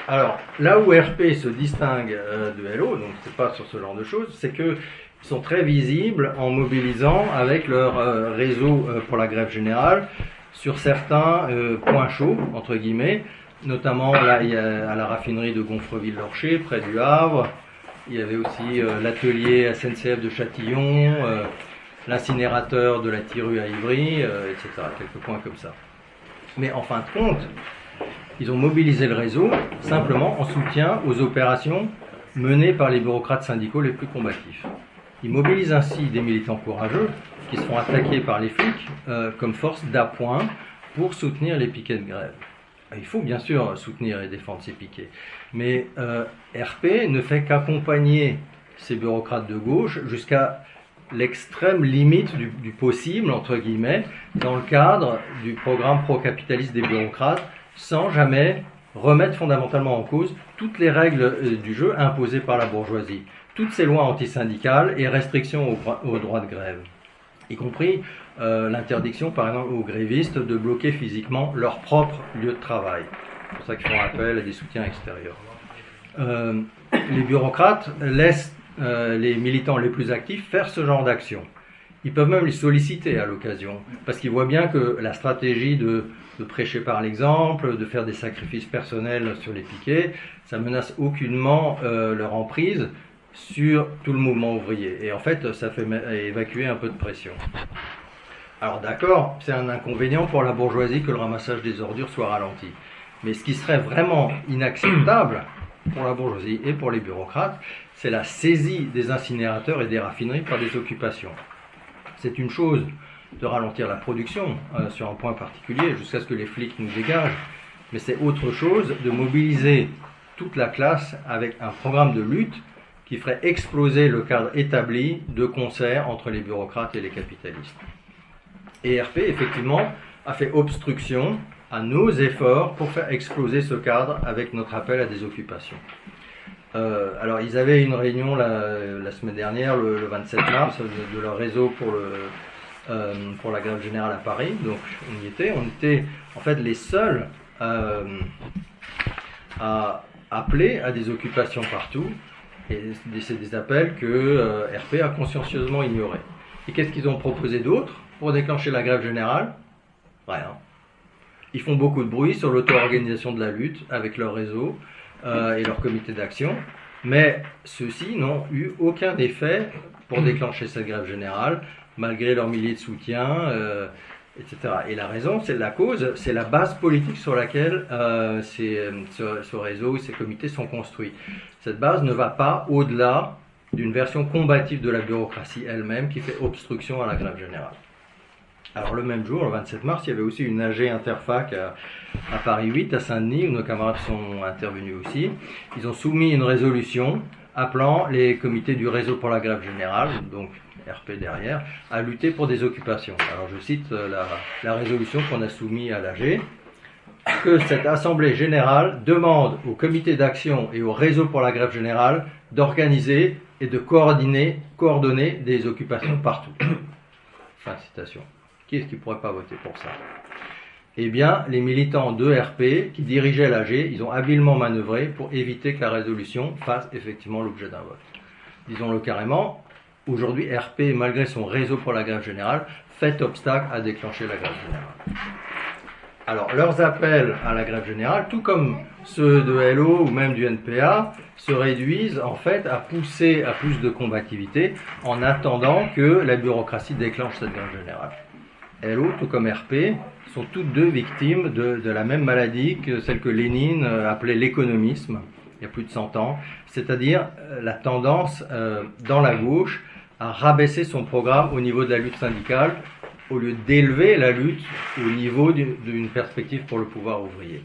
Alors, là où RP se distingue de LO, donc c'est pas sur ce genre de choses, c'est qu'ils sont très visibles en mobilisant avec leur réseau pour la grève générale sur certains points chauds, entre guillemets. Notamment, là, il y a à la raffinerie de Gonfreville-Lorcher, près du Havre. Il y avait aussi l'atelier SNCF de Châtillon, l'incinérateur de la Tirue à Ivry, etc. Quelques points comme ça. Mais en fin de compte, ils ont mobilisé le réseau simplement en soutien aux opérations menées par les bureaucrates syndicaux les plus combatifs. Ils mobilisent ainsi des militants courageux qui se font attaquer par les flics comme force d'appoint pour soutenir les piquets de grève. Il faut bien sûr soutenir et défendre ces piquets, mais RP ne fait qu'accompagner ces bureaucrates de gauche jusqu'à l'extrême limite du possible, entre guillemets, dans le cadre du programme pro-capitaliste des bureaucrates, sans jamais remettre fondamentalement en cause toutes les règles du jeu imposées par la bourgeoisie, toutes ces lois antisyndicales et restrictions au droit de grève, y compris l'interdiction, par exemple, aux grévistes de bloquer physiquement leur propre lieu de travail. C'est pour ça qu'ils font appel à des soutiens extérieurs. Les bureaucrates laissent les militants les plus actifs faire ce genre d'action. Ils peuvent même les solliciter à l'occasion, parce qu'ils voient bien que la stratégie de prêcher par l'exemple, de faire des sacrifices personnels sur les piquets, ça menace aucunement leur emprise sur tout le mouvement ouvrier. Et en fait, ça fait évacuer un peu de pression. Alors d'accord, c'est un inconvénient pour la bourgeoisie que le ramassage des ordures soit ralenti. Mais ce qui serait vraiment inacceptable pour la bourgeoisie et pour les bureaucrates, c'est la saisie des incinérateurs et des raffineries par des occupations. C'est une chose de ralentir la production sur un point particulier jusqu'à ce que les flics nous dégagent, mais c'est autre chose de mobiliser toute la classe avec un programme de lutte qui ferait exploser le cadre établi de concert entre les bureaucrates et les capitalistes. Et RP, effectivement, a fait obstruction à nos efforts pour faire exploser ce cadre avec notre appel à des occupations. Alors, ils avaient une réunion la semaine dernière, le 27 mars, de leur réseau pour la grève générale à Paris. Donc, on y était. On était, en fait, les seuls à appeler à des occupations partout. Et c'est des appels que RP a consciencieusement ignorés. Et qu'est-ce qu'ils ont proposé d'autre pour déclencher la grève générale? Rien. Ils font beaucoup de bruit sur l'auto-organisation de la lutte avec leur réseau et leur comité d'action, mais ceux-ci n'ont eu aucun effet pour déclencher cette grève générale, malgré leurs milliers de soutiens, etc. Et la raison, c'est la cause, c'est la base politique sur laquelle ce réseau et ces comités sont construits. Cette base ne va pas au-delà d'une version combative de la bureaucratie elle-même qui fait obstruction à la grève générale. Alors le même jour, le 27 mars, il y avait aussi une AG Interfac à Paris 8, à Saint-Denis, où nos camarades sont intervenus aussi. Ils ont soumis une résolution appelant les comités du réseau pour la grève générale, donc RP derrière, à lutter pour des occupations. Alors je cite la résolution qu'on a soumise à l'AG, que cette assemblée générale demande au comité d'action et au réseau pour la grève générale d'organiser et de coordonner des occupations partout. Fin de citation. Qui est-ce qui ne pourrait pas voter pour ça? Eh bien, les militants de RP qui dirigeaient l'AG, ils ont habilement manœuvré pour éviter que la résolution fasse effectivement l'objet d'un vote. Disons-le carrément, aujourd'hui, RP, malgré son réseau pour la grève générale, fait obstacle à déclencher la grève générale. Alors, leurs appels à la grève générale, tout comme ceux de LO ou même du NPA, se réduisent en fait à pousser à plus de combativité en attendant que la bureaucratie déclenche cette grève générale. LO, tout comme RP, sont toutes deux victimes de la même maladie que celle que Lénine appelait l'économisme, il y a plus de 100 ans, c'est-à-dire la tendance dans la gauche à rabaisser son programme au niveau de la lutte syndicale, au lieu d'élever la lutte au niveau d'une perspective pour le pouvoir ouvrier.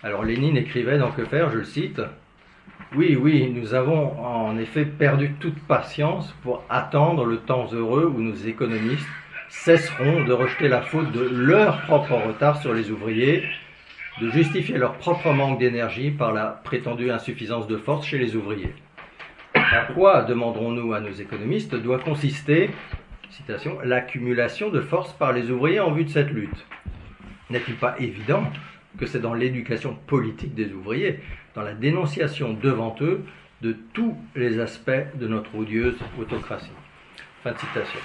Alors Lénine écrivait dans Que faire, je le cite, « Oui, nous avons en effet perdu toute patience pour attendre le temps heureux où nos économistes cesseront de rejeter la faute de leur propre retard sur les ouvriers, de justifier leur propre manque d'énergie par la prétendue insuffisance de force chez les ouvriers. À quoi, demanderons-nous à nos économistes, doit consister, citation, l'accumulation de force par les ouvriers en vue de cette lutte? N'est-il pas évident que c'est dans l'éducation politique des ouvriers, dans la dénonciation devant eux de tous les aspects de notre odieuse autocratie? » Fin de citation.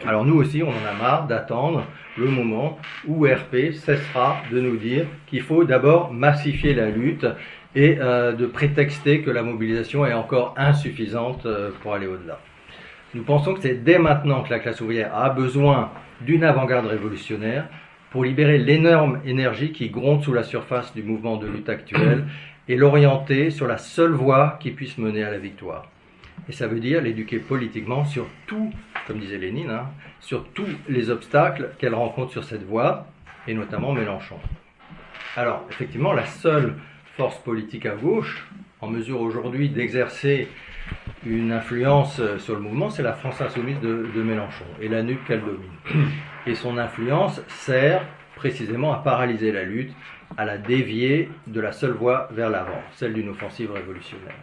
Alors nous aussi, on en a marre d'attendre le moment où RP cessera de nous dire qu'il faut d'abord massifier la lutte et de prétexter que la mobilisation est encore insuffisante pour aller au-delà. Nous pensons que c'est dès maintenant que la classe ouvrière a besoin d'une avant-garde révolutionnaire pour libérer l'énorme énergie qui gronde sous la surface du mouvement de lutte actuel et l'orienter sur la seule voie qui puisse mener à la victoire. Et ça veut dire l'éduquer politiquement sur tout, comme disait Lénine, sur tous les obstacles qu'elle rencontre sur cette voie, et notamment Mélenchon. Alors, effectivement, la seule force politique à gauche, en mesure aujourd'hui d'exercer une influence sur le mouvement, c'est la France insoumise de Mélenchon, et la NUP qu'elle domine. Et son influence sert précisément à paralyser la lutte, à la dévier de la seule voie vers l'avant, celle d'une offensive révolutionnaire.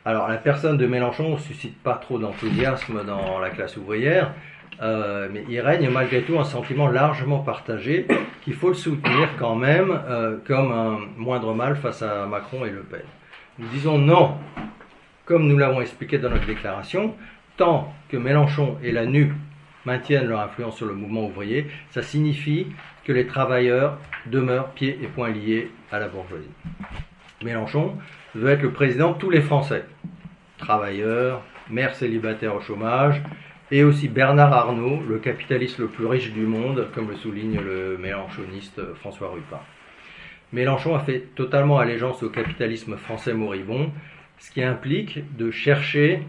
Alors, la personne de Mélenchon ne suscite pas trop d'enthousiasme dans la classe ouvrière, mais il règne malgré tout un sentiment largement partagé qu'il faut le soutenir quand même comme un moindre mal face à Macron et Le Pen. Nous disons non, comme nous l'avons expliqué dans notre déclaration, tant que Mélenchon et la NUP maintiennent leur influence sur le mouvement ouvrier, ça signifie que les travailleurs demeurent pieds et poings liés à la bourgeoisie. Mélenchon veut être le président de tous les Français, travailleurs, mères célibataires au chômage, et aussi Bernard Arnault, le capitaliste le plus riche du monde, comme le souligne le mélenchoniste François Ruppin. Mélenchon a fait totalement allégeance au capitalisme français moribond, ce qui implique de chercher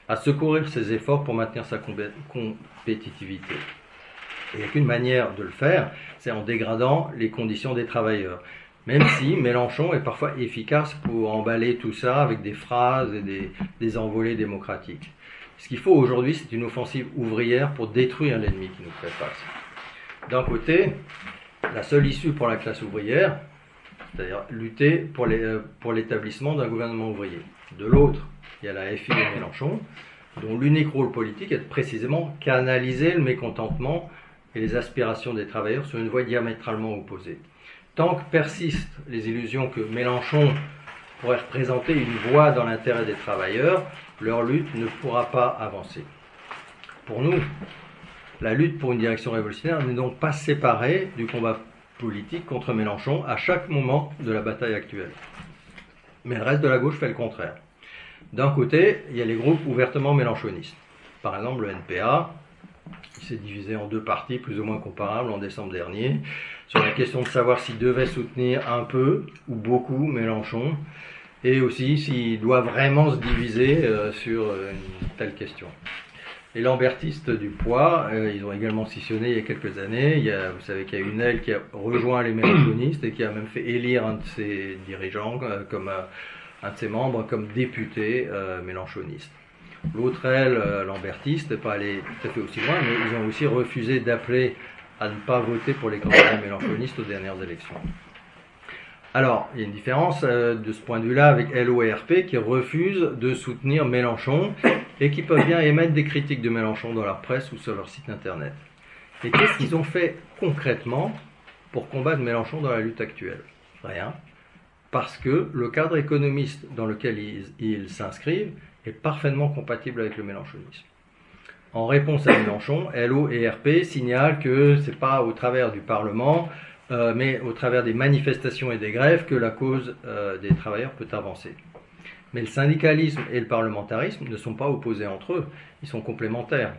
à secourir ses efforts pour maintenir sa compétitivité. Et il n'y a qu'une manière de le faire, c'est en dégradant les conditions des travailleurs. Même si Mélenchon est parfois efficace pour emballer tout ça avec des phrases et des envolées démocratiques. Ce qu'il faut aujourd'hui, c'est une offensive ouvrière pour détruire l'ennemi qui nous fait face. D'un côté, la seule issue pour la classe ouvrière, c'est-à-dire lutter pour l'établissement d'un gouvernement ouvrier. De l'autre, il y a la FI de Mélenchon, dont l'unique rôle politique est de précisément canaliser le mécontentement et les aspirations des travailleurs sur une voie diamétralement opposée. Tant que persistent les illusions que Mélenchon pourrait représenter une voie dans l'intérêt des travailleurs, leur lutte ne pourra pas avancer. Pour nous, la lutte pour une direction révolutionnaire n'est donc pas séparée du combat politique contre Mélenchon à chaque moment de la bataille actuelle. Mais le reste de la gauche fait le contraire. D'un côté, il y a les groupes ouvertement mélenchonistes. Par exemple, le NPA, qui s'est divisé en deux partis plus ou moins comparables en décembre dernier, sur la question de savoir s'il devait soutenir un peu ou beaucoup Mélenchon, et aussi s'il doit vraiment se diviser sur une telle question. Les lambertistes du poids, ils ont également scissionné il y a quelques années. Vous savez qu'il y a une aile qui a rejoint les mélenchonistes et qui a même fait élire un de ses dirigeants, un de ses membres, comme député mélenchoniste. L'autre aile lambertiste n'est pas allée tout à fait aussi loin, mais ils ont aussi refusé d'appeler à ne pas voter pour les candidats mélenchonistes aux dernières élections. Alors, il y a une différence de ce point de vue-là avec LO et RP qui refusent de soutenir Mélenchon et qui peuvent bien émettre des critiques de Mélenchon dans leur presse ou sur leur site internet. Et qu'est-ce qu'ils ont fait concrètement pour combattre Mélenchon dans la lutte actuelle? Rien. Parce que le cadre économiste dans lequel ils s'inscrivent est parfaitement compatible avec le mélenchonisme. En réponse à Mélenchon, LO et RP signalent que ce n'est pas au travers du Parlement, mais au travers des manifestations et des grèves que la cause des travailleurs peut avancer. Mais le syndicalisme et le parlementarisme ne sont pas opposés entre eux, ils sont complémentaires.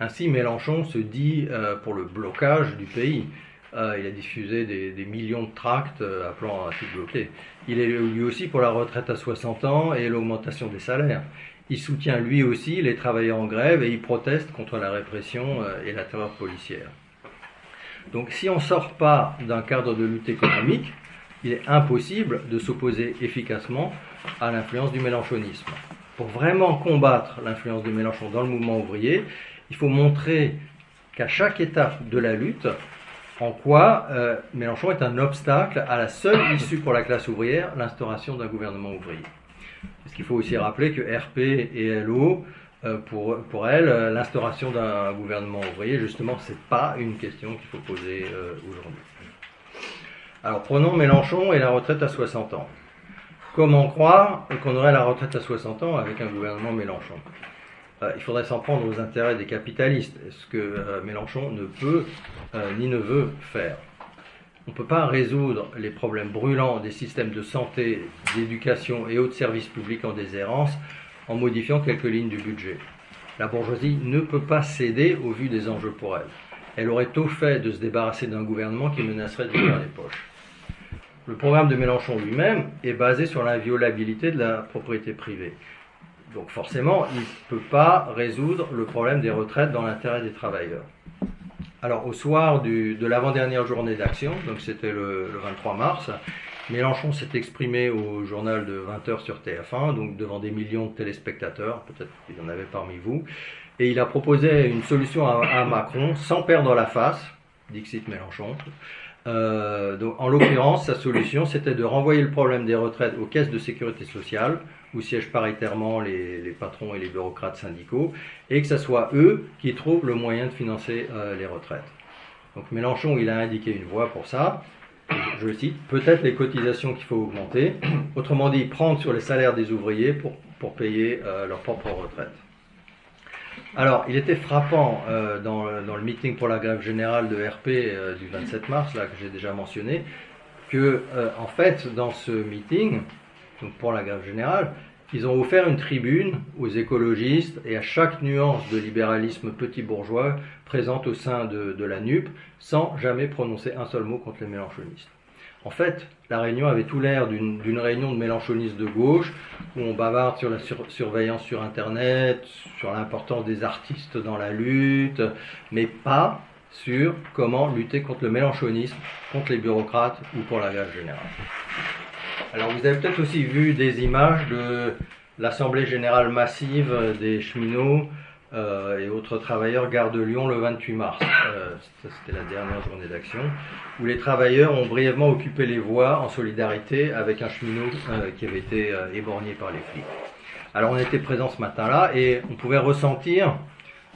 Ainsi, Mélenchon se dit pour le blocage du pays. Il a diffusé des millions de tracts appelant à tout bloquer. Il est lui aussi pour la retraite à 60 ans et l'augmentation des salaires. Il soutient lui aussi les travailleurs en grève et il proteste contre la répression et la terreur policière. Donc si on ne sort pas d'un cadre de lutte économique, il est impossible de s'opposer efficacement à l'influence du mélenchonisme. Pour vraiment combattre l'influence de Mélenchon dans le mouvement ouvrier, il faut montrer qu'à chaque étape de la lutte, en quoi Mélenchon est un obstacle à la seule issue pour la classe ouvrière, l'instauration d'un gouvernement ouvrier. Parce qu'il faut aussi rappeler que RP et LO, pour elles, l'instauration d'un gouvernement ouvrier, justement, c'est pas une question qu'il faut poser aujourd'hui. Alors prenons Mélenchon et la retraite à 60 ans. Comment croire qu'on aurait la retraite à 60 ans avec un gouvernement Mélenchon? Il faudrait s'en prendre aux intérêts des capitalistes, ce que Mélenchon ne peut ni ne veut faire. On ne peut pas résoudre les problèmes brûlants des systèmes de santé, d'éducation et autres services publics en déshérence en modifiant quelques lignes du budget. La bourgeoisie ne peut pas céder au vu des enjeux pour elle. Elle aurait tôt fait de se débarrasser d'un gouvernement qui menacerait de lui faire les poches. Le programme de Mélenchon lui-même est basé sur l'inviolabilité de la propriété privée. Donc forcément, il ne peut pas résoudre le problème des retraites dans l'intérêt des travailleurs. Alors au soir de l'avant-dernière journée d'action, donc c'était le 23 mars, Mélenchon s'est exprimé au journal de 20h sur TF1, donc devant des millions de téléspectateurs, peut-être qu'il y en avait parmi vous, et il a proposé une solution à Macron sans perdre la face, dixit Mélenchon. Donc, en l'occurrence, sa solution, c'était de renvoyer le problème des retraites aux caisses de sécurité sociale, où siègent paritairement les patrons et les bureaucrates syndicaux, et que ce soit eux qui trouvent le moyen de financer les retraites. Donc Mélenchon, il a indiqué une voie pour ça. Je le cite, peut-être les cotisations qu'il faut augmenter, autrement dit, prendre sur les salaires des ouvriers pour payer leur propre retraite. Alors, il était frappant dans le meeting pour la grève générale de RP du 27 mars, là, que j'ai déjà mentionné, que, en fait, dans ce meeting, donc pour la grève générale, ils ont offert une tribune aux écologistes et à chaque nuance de libéralisme petit bourgeois présente au sein de la NUP, sans jamais prononcer un seul mot contre les mélenchonistes. En fait, la réunion avait tout l'air d'une réunion de mélenchonistes de gauche, où on bavarde sur la surveillance sur Internet, sur l'importance des artistes dans la lutte, mais pas sur comment lutter contre le mélenchonisme, contre les bureaucrates ou pour la grève générale. Alors vous avez peut-être aussi vu des images de l'Assemblée générale massive des cheminots et autres travailleurs Gare de Lyon le 28 mars. C'était la dernière journée d'action, où les travailleurs ont brièvement occupé les voies en solidarité avec un cheminot qui avait été éborgné par les flics. Alors on était présents ce matin-là et on pouvait ressentir,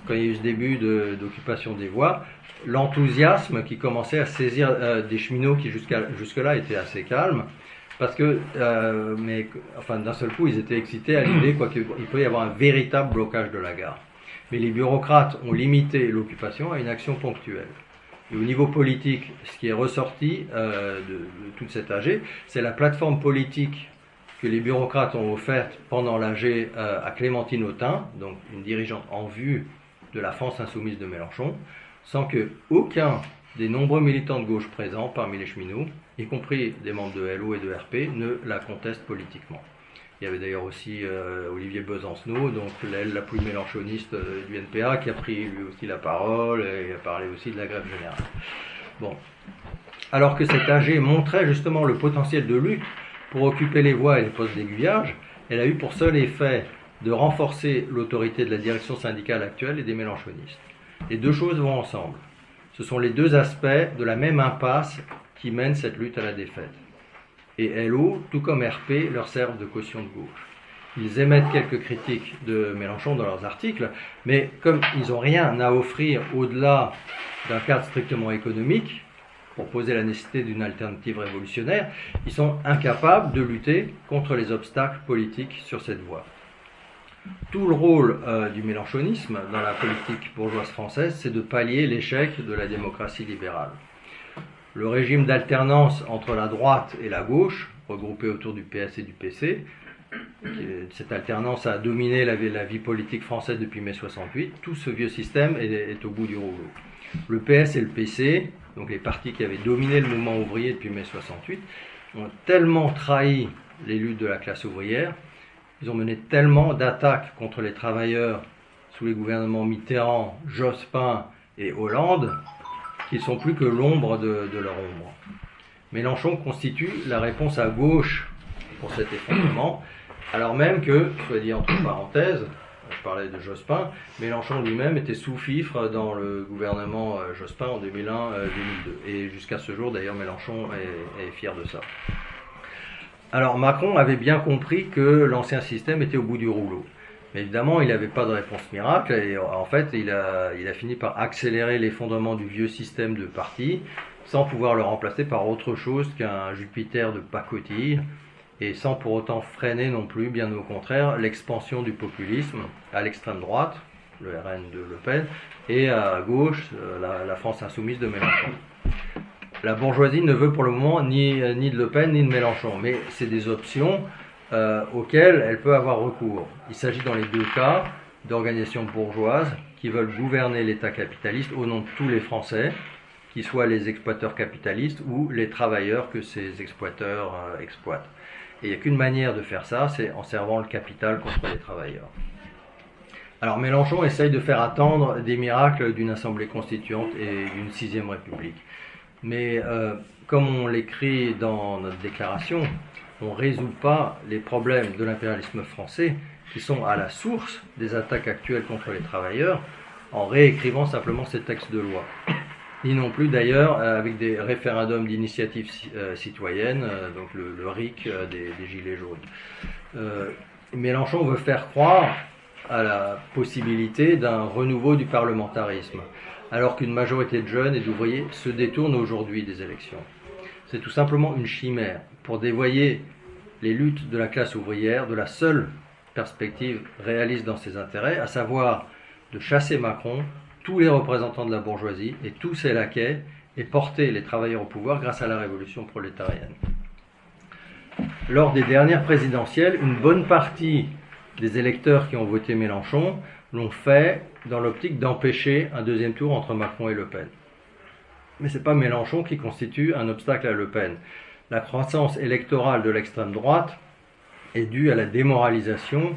quand il y a eu ce début d'occupation des voies, l'enthousiasme qui commençait à saisir des cheminots qui jusque-là étaient assez calmes, parce que, d'un seul coup, ils étaient excités à l'idée qu'il peut y avoir un véritable blocage de la gare. Mais les bureaucrates ont limité l'occupation à une action ponctuelle. Et au niveau politique, ce qui est ressorti de toute cette AG, c'est la plateforme politique que les bureaucrates ont offerte pendant l'AG à Clémentine Autain, donc une dirigeante en vue de la France insoumise de Mélenchon, sans que aucun des nombreux militants de gauche présents parmi les cheminots, y compris des membres de LO et de RP, ne la contestent politiquement. Il y avait d'ailleurs aussi Olivier Besancenot, donc l'aile la plus mélenchoniste du NPA, qui a pris lui aussi la parole et a parlé aussi de la grève générale. Bon. Alors que cette AG montrait justement le potentiel de lutte pour occuper les voies et les postes d'aiguillage, elle a eu pour seul effet de renforcer l'autorité de la direction syndicale actuelle et des mélenchonistes. Les deux choses vont ensemble. Ce sont les deux aspects de la même impasse qui mènent cette lutte à la défaite. Et LO, tout comme RP, leur servent de caution de gauche. Ils émettent quelques critiques de Mélenchon dans leurs articles, mais comme ils n'ont rien à offrir au-delà d'un cadre strictement économique, pour poser la nécessité d'une alternative révolutionnaire, ils sont incapables de lutter contre les obstacles politiques sur cette voie. Tout le rôle du mélenchonisme dans la politique bourgeoise française, c'est de pallier l'échec de la démocratie libérale. Le régime d'alternance entre la droite et la gauche, regroupé autour du PS et du PC, cette alternance a dominé la vie politique française depuis mai 68, tout ce vieux système est au bout du rouleau. Le PS et le PC, donc les partis qui avaient dominé le mouvement ouvrier depuis mai 68, ont tellement trahi les luttes de la classe ouvrière, ils ont mené tellement d'attaques contre les travailleurs sous les gouvernements Mitterrand, Jospin et Hollande, qu'ils sont plus que l'ombre de leur ombre. Mélenchon constitue la réponse à gauche pour cet effondrement, alors même que, soit dit entre parenthèses, je parlais de Jospin, Mélenchon lui-même était sous-fifre dans le gouvernement Jospin en 2001-2002. Et jusqu'à ce jour, d'ailleurs, Mélenchon est fier de ça. Alors Macron avait bien compris que l'ancien système était au bout du rouleau. Mais évidemment, il n'avait pas de réponse miracle et en fait, il a fini par accélérer l'effondrement du vieux système de parti sans pouvoir le remplacer par autre chose qu'un Jupiter de pacotille et sans pour autant freiner non plus, bien au contraire, l'expansion du populisme à l'extrême droite, le RN de Le Pen, et à gauche, la France insoumise de Mélenchon. La bourgeoisie ne veut pour le moment ni de Le Pen ni de Mélenchon, mais c'est des options auxquelles elle peut avoir recours. Il s'agit dans les deux cas d'organisations bourgeoises qui veulent gouverner l'État capitaliste au nom de tous les Français, qu'ils soient les exploiteurs capitalistes ou les travailleurs que ces exploiteurs exploitent. Et il n'y a qu'une manière de faire ça, c'est en servant le capital contre les travailleurs. Alors Mélenchon essaye de faire attendre des miracles d'une assemblée constituante et d'une 6e République. Mais comme on l'écrit dans notre déclaration, on ne résout pas les problèmes de l'impérialisme français qui sont à la source des attaques actuelles contre les travailleurs en réécrivant simplement ces textes de loi. Ni non plus d'ailleurs avec des référendums d'initiative citoyenne, donc le RIC des Gilets jaunes. Mélenchon veut faire croire à la possibilité d'un renouveau du parlementarisme, alors qu'une majorité de jeunes et d'ouvriers se détournent aujourd'hui des élections. C'est tout simplement une chimère pour dévoyer les luttes de la classe ouvrière de la seule perspective réaliste dans ses intérêts, à savoir de chasser Macron, tous les représentants de la bourgeoisie et tous ses laquais, et porter les travailleurs au pouvoir grâce à la révolution prolétarienne. Lors des dernières présidentielles, une bonne partie des électeurs qui ont voté Mélenchon l'ont fait dans l'optique d'empêcher un deuxième tour entre Macron et Le Pen. Mais ce n'est pas Mélenchon qui constitue un obstacle à Le Pen. La croissance électorale de l'extrême droite est due à la démoralisation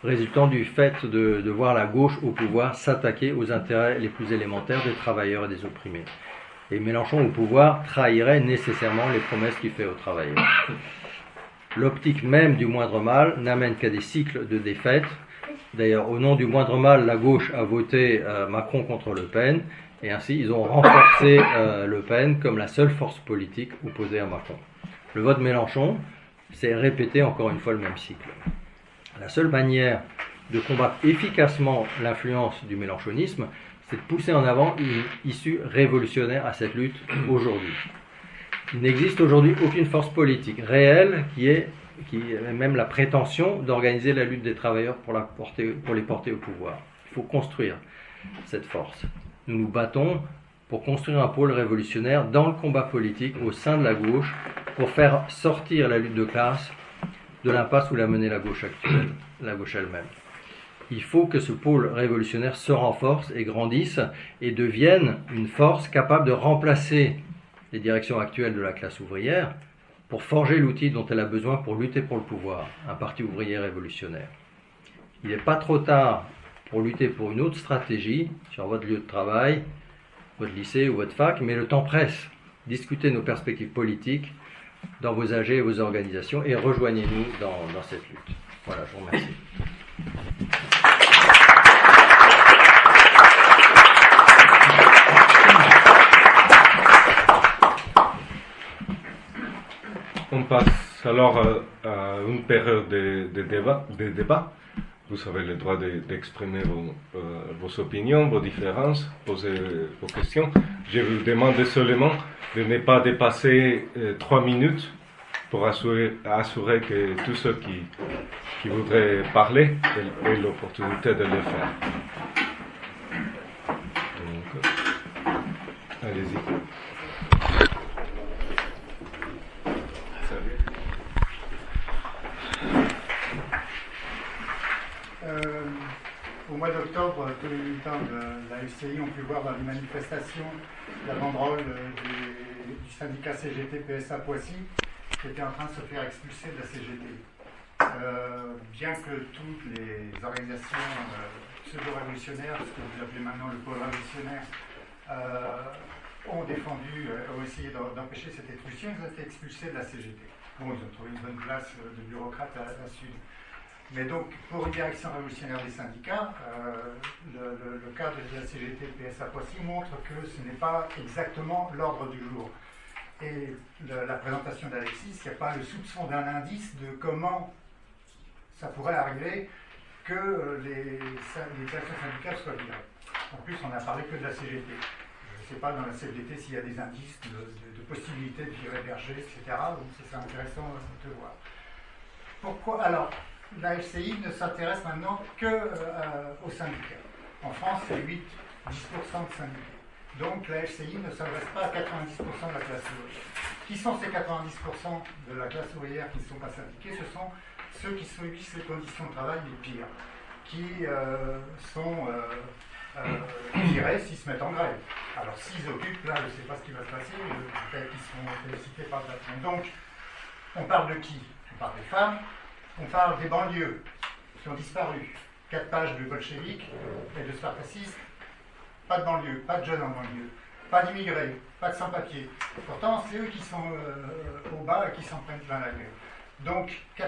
résultant du fait de voir la gauche au pouvoir s'attaquer aux intérêts les plus élémentaires des travailleurs et des opprimés. Et Mélenchon au pouvoir trahirait nécessairement les promesses qu'il fait aux travailleurs. L'optique même du moindre mal n'amène qu'à des cycles de défaites. D'ailleurs, au nom du moindre mal, la gauche a voté Macron contre Le Pen, et ainsi ils ont renforcé Le Pen comme la seule force politique opposée à Macron. Le vote Mélenchon, c'est répéter encore une fois le même cycle. La seule manière de combattre efficacement l'influence du mélenchonisme, c'est de pousser en avant une issue révolutionnaire à cette lutte aujourd'hui. Il n'existe aujourd'hui aucune force politique réelle qui ait même la prétention d'organiser la lutte des travailleurs pour les porter au pouvoir. Il faut construire cette force. Nous nous battons pour construire un pôle révolutionnaire dans le combat politique au sein de la gauche pour faire sortir la lutte de classe de l'impasse où l'a menée la gauche actuelle, la gauche elle-même. Il faut que ce pôle révolutionnaire se renforce et grandisse et devienne une force capable de remplacer les directions actuelles de la classe ouvrière pour forger l'outil dont elle a besoin pour lutter pour le pouvoir, un parti ouvrier révolutionnaire. Il n'est pas trop tard pour lutter pour une autre stratégie sur votre lieu de travail, votre lycée ou votre fac, mais le temps presse. Discutez nos perspectives politiques dans vos AG et vos organisations et rejoignez-nous dans cette lutte. Voilà, je vous remercie. On passe alors à une période de débat. Vous avez le droit d'exprimer vos opinions, vos différences, poser vos questions. Je vous demande seulement de ne pas dépasser 3 minutes pour assurer que tous ceux qui voudraient parler aient l'opportunité de le faire. Donc, allez-y. Au mois d'octobre, tous les militants de la FCI ont pu voir dans les manifestations la banderole du syndicat CGT PSA Poissy qui était en train de se faire expulser de la CGT. Bien que toutes les organisations pseudo-révolutionnaires, ce que vous appelez maintenant le pôle révolutionnaire, ont défendu, ont essayé d'empêcher cette expulsion, ils ont été expulsés de la CGT. Bon, ils ont trouvé une bonne place de bureaucrate à Sud. Mais donc, pour une direction révolutionnaire des syndicats, le cas de la CGT PSA Poissy montre que ce n'est pas exactement l'ordre du jour. Et la présentation d'Alexis, il n'y a pas le soupçon d'un indice de comment ça pourrait arriver que les directions syndicales soient virées. En plus, on n'a parlé que de la CGT. Je ne sais pas dans la CGT s'il y a des indices de possibilité de virer Berger, etc. Donc, ce serait intéressant de voir. Pourquoi alors la FCI ne s'intéresse maintenant qu'aux syndicats. En France, c'est 8-10% de syndiqués. Donc la FCI ne s'adresse pas à 90% de la classe ouvrière. Qui sont ces 90% de la classe ouvrière qui ne sont pas syndiqués? Ce sont ceux qui subissent les conditions de travail les pires, qui sont virés s'ils se mettent en grève. Alors s'ils occupent, là je ne sais pas ce qui va se passer, peut-être qu'ils seront félicités par le patron. Donc on parle de qui? On parle des femmes. On parle des banlieues qui ont disparu. 4 pages de bolcheviques et de spartacistes. Pas de banlieue, pas de jeunes en banlieue, pas d'immigrés, pas de sans-papiers. Pourtant, c'est eux qui sont au bas et qui s'en prennent plein la gueule. Donc, 90%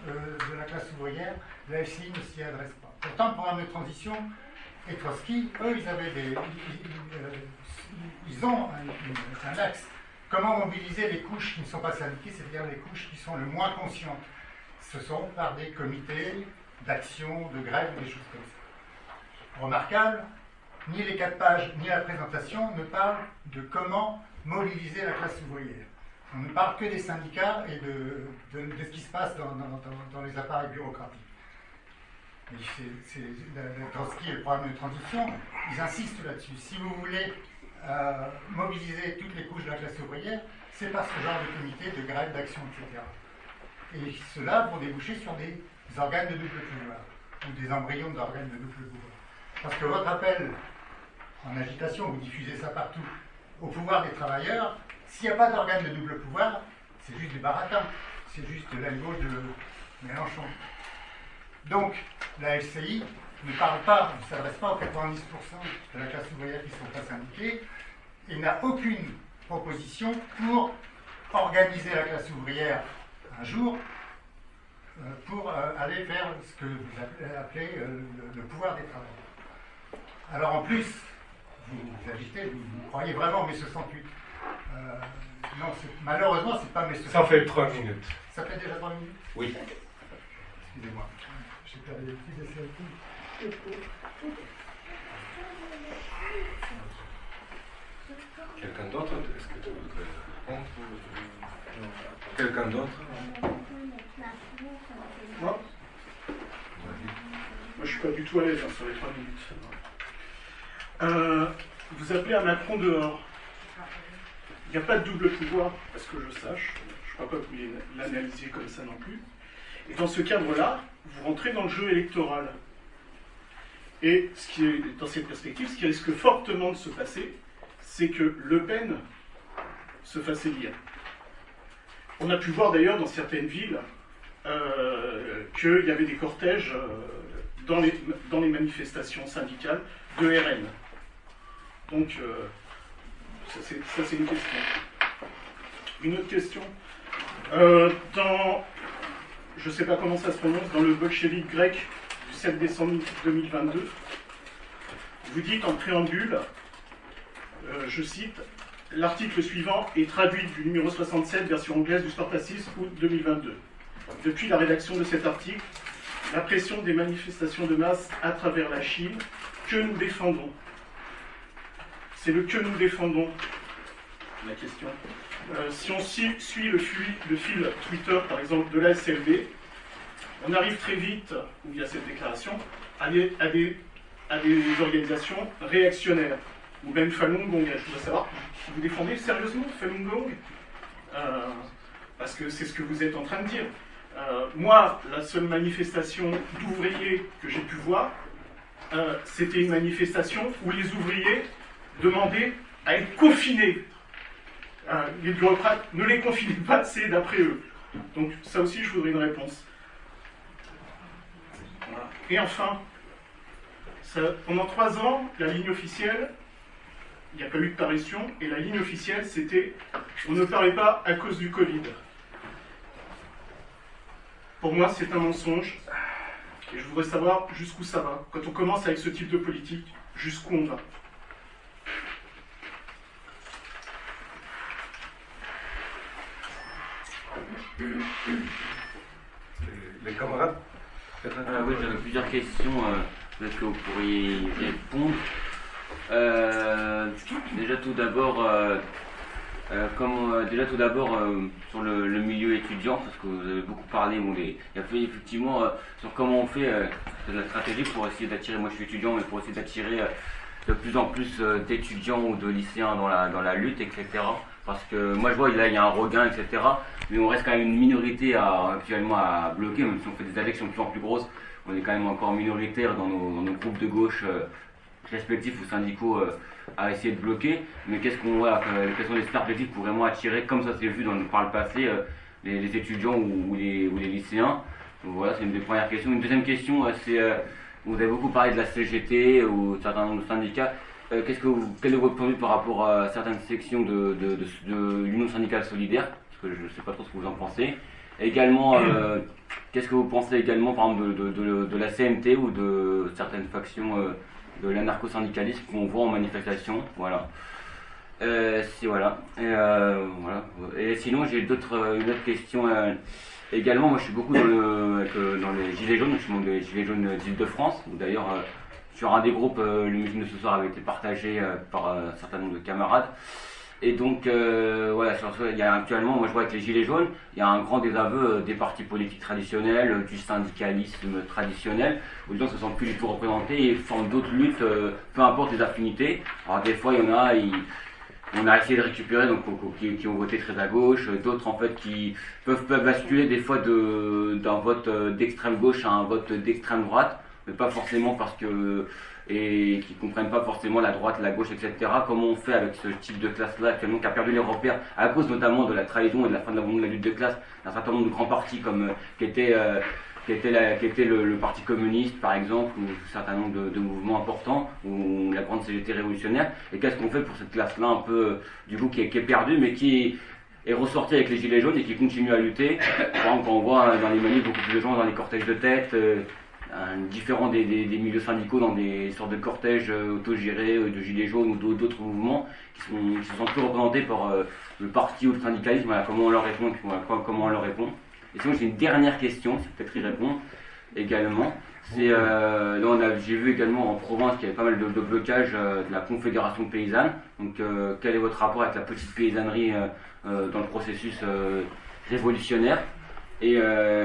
de la classe ouvrière, la FCI ne s'y adresse pas. Pourtant, le programme de transition et Trotsky, eux, ils ont un axe. Comment mobiliser les couches qui ne sont pas syndiquées, c'est-à-dire les couches qui sont le moins conscientes? Ce sont par des comités d'action, de grève, des choses comme ça. Remarquable, ni les 4 pages, ni la présentation ne parlent de comment mobiliser la classe ouvrière. On ne parle que des syndicats et de ce qui se passe dans les appareils bureaucratiques. mais Trotsky et le programme de transition, ils insistent là-dessus. Si vous voulez mobiliser toutes les couches de la classe ouvrière, c'est par ce genre de comité, de grève, d'action, etc. Et cela vont déboucher sur des organes de double pouvoir, ou des embryons d'organes de double pouvoir. Parce que votre appel en agitation, vous diffusez ça partout, au pouvoir des travailleurs, s'il n'y a pas d'organe de double pouvoir, c'est juste du baratin, c'est juste l'aile gauche de Mélenchon. Donc, la LCI ne parle pas, ne s'adresse pas aux 90% de la classe ouvrière qui ne sont pas syndiqués, et n'a aucune proposition pour organiser la classe ouvrière un jour pour aller vers ce que vous appelez le pouvoir des travailleurs. Alors en plus, vous agitez, vous croyez vraiment mai 68. Non, malheureusement, c'est pas mai 68. Ça fait 3 minutes. Ça fait déjà 3 minutes? Oui. Excusez-moi, j'ai perdu les petits essais. Quelqu'un d'autre? Est-ce que tu voudrais répondre? Quelqu'un d'autre? Moi, je suis pas du tout à l'aise sur les 3 minutes. Vous appelez à Macron dehors. Il n'y a pas de double pouvoir, parce que je sache. Je ne crois pas que vous l'analysiez comme ça non plus. Et dans ce cadre-là, vous rentrez dans le jeu électoral. Et ce qui est, dans cette perspective, ce qui risque fortement de se passer, c'est que Le Pen se fasse élire. On a pu voir d'ailleurs dans certaines villes qu'il y avait des cortèges dans les manifestations syndicales de RN. Donc, ça c'est une question. Une autre question. Je ne sais pas comment ça se prononce, dans le bolchevique grec du 7 décembre 2022, vous dites en préambule, je cite, l'article suivant est traduit du numéro 67, version anglaise du Sparta 6, août 2022. Depuis la rédaction de cet article, la pression des manifestations de masse à travers la Chine, que nous défendons. C'est le que nous défendons, la question. Si on suit le fil Twitter, par exemple, de la SLB, on arrive très vite, où il y a cette déclaration, à des organisations réactionnaires, ou même Falun Gong. Je voudrais savoir, vous défendez sérieusement Falun Gong parce que c'est ce que vous êtes en train de dire. Moi, la seule manifestation d'ouvriers que j'ai pu voir, c'était une manifestation où les ouvriers demandaient à être confinés. Les bureaucrates ne les confinaient pas, c'est d'après eux. Donc ça aussi, je voudrais une réponse. Voilà. Et enfin, pendant 3 ans, la ligne officielle, il n'y a pas eu de parution, et la ligne officielle, c'était on ne paraît pas à cause du Covid. Pour moi, c'est un mensonge, et je voudrais savoir jusqu'où ça va. Quand on commence avec ce type de politique, jusqu'où on va. Les camarades? Oui, j'avais plusieurs questions. Peut-être que vous pourriez y répondre. Déjà tout d'abord, sur le milieu étudiant, parce que vous avez beaucoup parlé, il y a fait effectivement sur comment on fait de la stratégie pour essayer d'attirer, moi je suis étudiant, mais pour essayer d'attirer de plus en plus d'étudiants ou de lycéens dans la lutte, etc. Parce que moi je vois là il y a un regain, etc. Mais on reste quand même une minorité actuellement à bloquer, même si on fait des élections de plus en plus grosses, on est quand même encore minoritaire dans nos groupes de gauche respectifs ou syndicaux à essayer de bloquer. Mais quelles sont les perspectives pour vraiment attirer, comme ça s'est vu par le passé, les étudiants ou les lycéens? Donc voilà, c'est une des premières questions. Une deuxième question, c'est vous avez beaucoup parlé de la CGT ou de certains nombre de syndicats. Quel est votre point de vue par rapport à certaines sections de l'Union syndicale solidaire? Parce que je ne sais pas trop ce que vous en pensez. Et également, qu'est-ce que vous pensez également, par exemple, de la CNT ou de certaines factions de l'anarcho-syndicalisme qu'on voit en manifestation? Voilà. Voilà. Et sinon, j'ai une autre question. Également, moi, je suis beaucoup dans les Gilets jaunes. Je suis membre des Gilets jaunes d'Île-de-France. D'ailleurs, sur un des groupes, le meeting de ce soir avait été partagé par un certain nombre de camarades. Et donc, voilà, il y a actuellement, moi je vois avec les Gilets jaunes, il y a un grand désaveu des partis politiques traditionnels, du syndicalisme traditionnel, où les gens ne se sentent plus du tout représentés et forment d'autres luttes, peu importe les affinités. Alors des fois, il y en a, on a essayé de récupérer, donc qui ont voté très à gauche, d'autres en fait qui peuvent basculer des fois d'un vote d'extrême gauche à un vote d'extrême droite, mais pas forcément parce que et qui comprennent pas forcément la droite, la gauche, etc. Comment on fait avec ce type de classe-là actuellement qui a perdu les repères à cause notamment de la trahison et de la fin de la lutte de classe d'un certain nombre de grands partis comme qui était le Parti communiste par exemple, ou un certain nombre de mouvements importants, ou la grande CGT révolutionnaire. Et qu'est-ce qu'on fait pour cette classe-là un peu du coup qui est perdue, mais qui est ressortie avec les gilets jaunes et qui continue à lutter. Par exemple, quand on voit dans les manifs beaucoup plus de gens dans les cortèges de tête, différents des milieux syndicaux dans des sortes de cortèges autogérés de gilets jaunes ou d'autres mouvements qui se sentent plus représentés par le parti ou le syndicalisme. Voilà, comment on leur répond, comment on leur répond. Et sinon j'ai une dernière question, c'est peut-être y répondre également. C'est j'ai vu également en province qu'il y avait pas mal de blocages de la Confédération paysanne. Donc quel est votre rapport avec la petite paysannerie dans le processus révolutionnaire? Et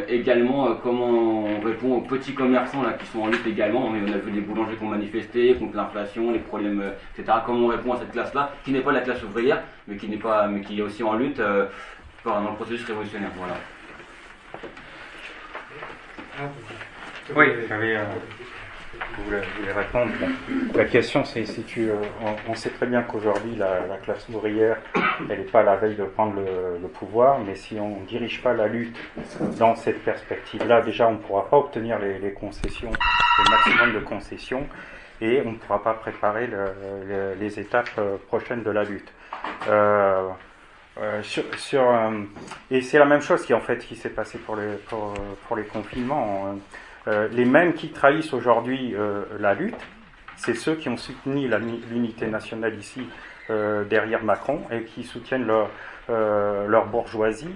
également comment on répond aux petits commerçants là qui sont en lutte également. On a vu les boulangers qui ont manifesté contre l'inflation, les problèmes, etc. Comment on répond à cette classe-là, qui n'est pas la classe ouvrière, mais qui est aussi en lutte dans le processus révolutionnaire. Voilà. Oui, vous voulez répondre. La question, c'est si on sait très bien qu'aujourd'hui la classe ouvrière, elle n'est pas à la veille de prendre le pouvoir, mais si on ne dirige pas la lutte dans cette perspective-là, déjà on ne pourra pas obtenir les concessions, le maximum de concessions, et on ne pourra pas préparer les étapes prochaines de la lutte. Et c'est la même chose qui s'est passé pour les confinements. Les mêmes qui trahissent aujourd'hui la lutte, c'est ceux qui ont soutenu l'unité nationale ici derrière Macron et qui soutiennent leur bourgeoisie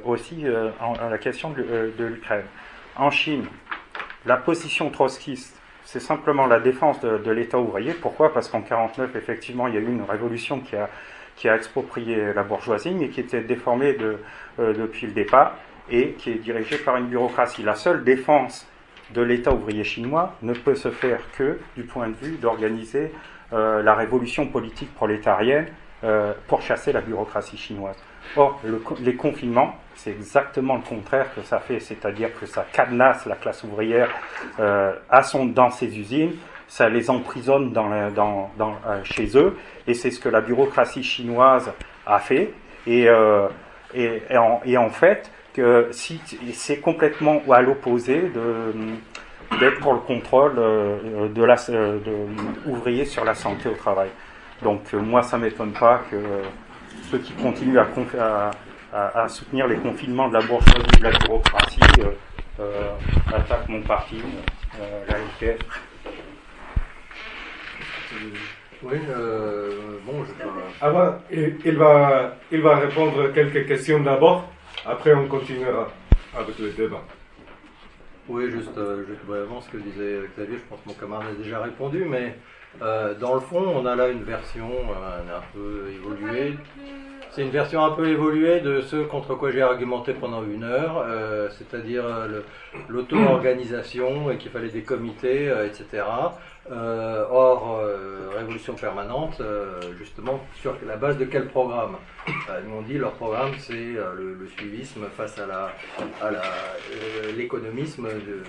aussi en la question de l'Ukraine. En Chine, la position trotskiste, c'est simplement la défense de l'État ouvrier. Pourquoi ? Parce qu'en 1949, effectivement, il y a eu une révolution qui a exproprié la bourgeoisie, mais qui était déformée depuis le départ, et qui est dirigée par une bureaucratie. La seule défense de l'État ouvrier chinois ne peut se faire que du point de vue d'organiser la révolution politique prolétarienne pour chasser la bureaucratie chinoise. Or, les confinements, c'est exactement le contraire que ça fait, c'est-à-dire que ça cadenasse la classe ouvrière dans ses usines, ça les emprisonne chez eux, et c'est ce que la bureaucratie chinoise a fait, et en fait, c'est complètement à l'opposé d'être pour le contrôle ouvrier sur la santé au travail. Donc moi, ça ne m'étonne pas que ceux qui continuent à soutenir les confinements de la bourgeoisie et de la bureaucratie attaquent mon parti, la LPF. Oui, bon, je peux... Avant, il va répondre quelques questions d'abord, après on continuera avec le débat. Oui, juste brièvement ce que disait Xavier, je pense que mon camarade a déjà répondu, mais dans le fond, on a là une version un peu évoluée. C'est une version un peu évoluée de ce contre quoi j'ai argumenté pendant 1 heure, c'est-à-dire l'auto-organisation et qu'il fallait des comités, etc. Révolution permanente, justement, sur la base de quel programme? Nous on dit leur programme c'est le suivisme face à l'économisme de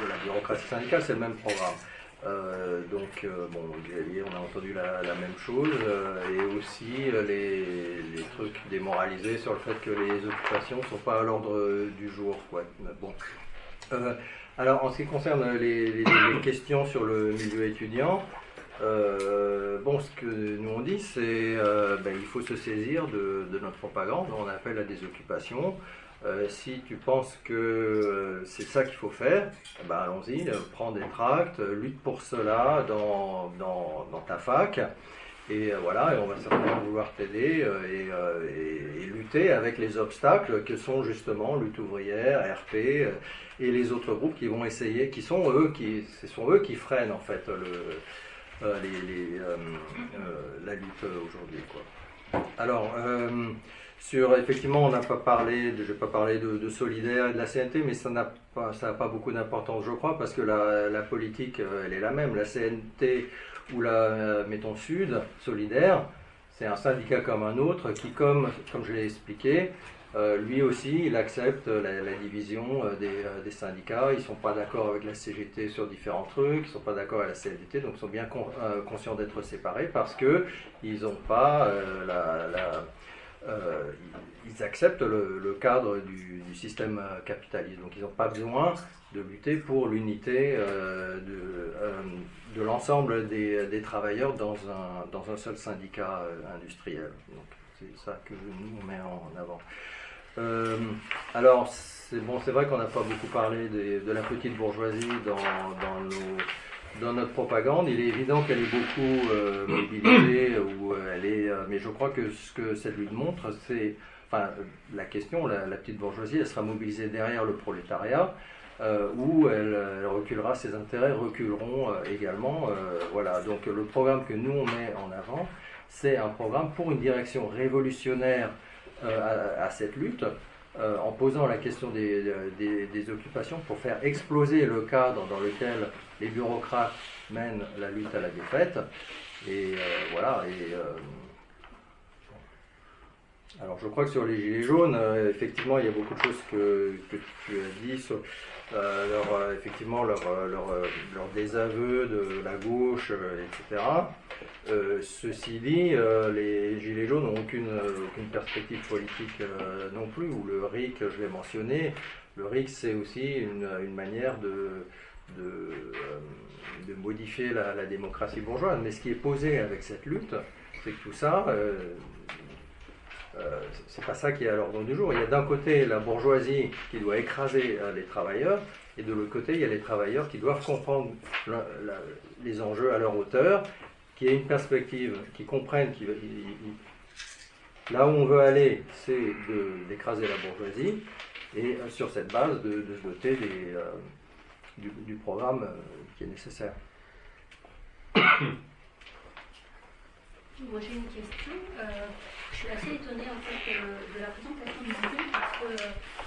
la bureaucratie syndicale, c'est le même programme. Xavier, on a entendu la même chose, et aussi les trucs démoralisés sur le fait que les occupations ne sont pas à l'ordre du jour, quoi. Bon. Alors, en ce qui concerne les questions sur le milieu étudiant, ce que nous on dit, c'est il faut se saisir de notre propagande, on appelle à des occupations. Si tu penses que c'est ça qu'il faut faire, allons-y, prends des tracts, lutte pour cela dans ta fac, et voilà, et on va certainement vouloir t'aider et lutter avec les obstacles que sont justement Lutte ouvrière, RP et les autres groupes qui vont essayer, ce sont eux qui freinent en fait la lutte aujourd'hui, quoi. Alors, effectivement, on n'a pas parlé, je vais pas parler de Solidaire et de la CNT, mais ça n'a pas beaucoup d'importance, je crois, parce que la politique, elle est la même. La CNT ou mettons Sud, Solidaire, c'est un syndicat comme un autre qui, comme je l'ai expliqué, lui aussi, il accepte la division des syndicats. Ils ne sont pas d'accord avec la CGT sur différents trucs, ils ne sont pas d'accord avec la CFDT, donc ils sont bien conscients d'être séparés parce qu'ils n'ont pas ils acceptent le cadre du système capitaliste. Donc ils n'ont pas besoin de lutter pour l'unité de l'ensemble des travailleurs dans un seul syndicat industriel. Donc c'est ça que nous on met en avant. Alors c'est vrai qu'on n'a pas beaucoup parlé de la petite bourgeoisie dans notre propagande. Il est évident qu'elle est beaucoup mobilisée, mais je crois que ce que cette lutte montre, c'est, la question, la petite bourgeoisie, elle sera mobilisée derrière le prolétariat, où elle reculera, ses intérêts reculeront également. Voilà. Donc le programme que nous on met en avant, c'est un programme pour une direction révolutionnaire à cette lutte, en posant la question des occupations pour faire exploser le cadre dans lequel les bureaucrates mènent la lutte à la défaite. Et voilà. Alors je crois que sur les Gilets jaunes, effectivement, il y a beaucoup de choses que tu as dit sur effectivement leur désaveu de la gauche, etc. Ceci dit, les Gilets jaunes n'ont aucune perspective politique non plus, ou le RIC, je l'ai mentionné. Le RIC, c'est aussi une manière de modifier la démocratie bourgeoise. Mais ce qui est posé avec cette lutte, c'est que tout ça, c'est pas ça qui est à l'ordre du jour. Il y a d'un côté la bourgeoisie qui doit écraser les travailleurs, et de l'autre côté, il y a les travailleurs qui doivent comprendre les enjeux à leur hauteur, qui aient une perspective, qui comprennent là où on veut aller, c'est d'écraser la bourgeoisie, et sur cette base de se doter du programme qui est nécessaire. Moi j'ai une question. Je suis assez étonnée en fait de la présentation du bouquin parce que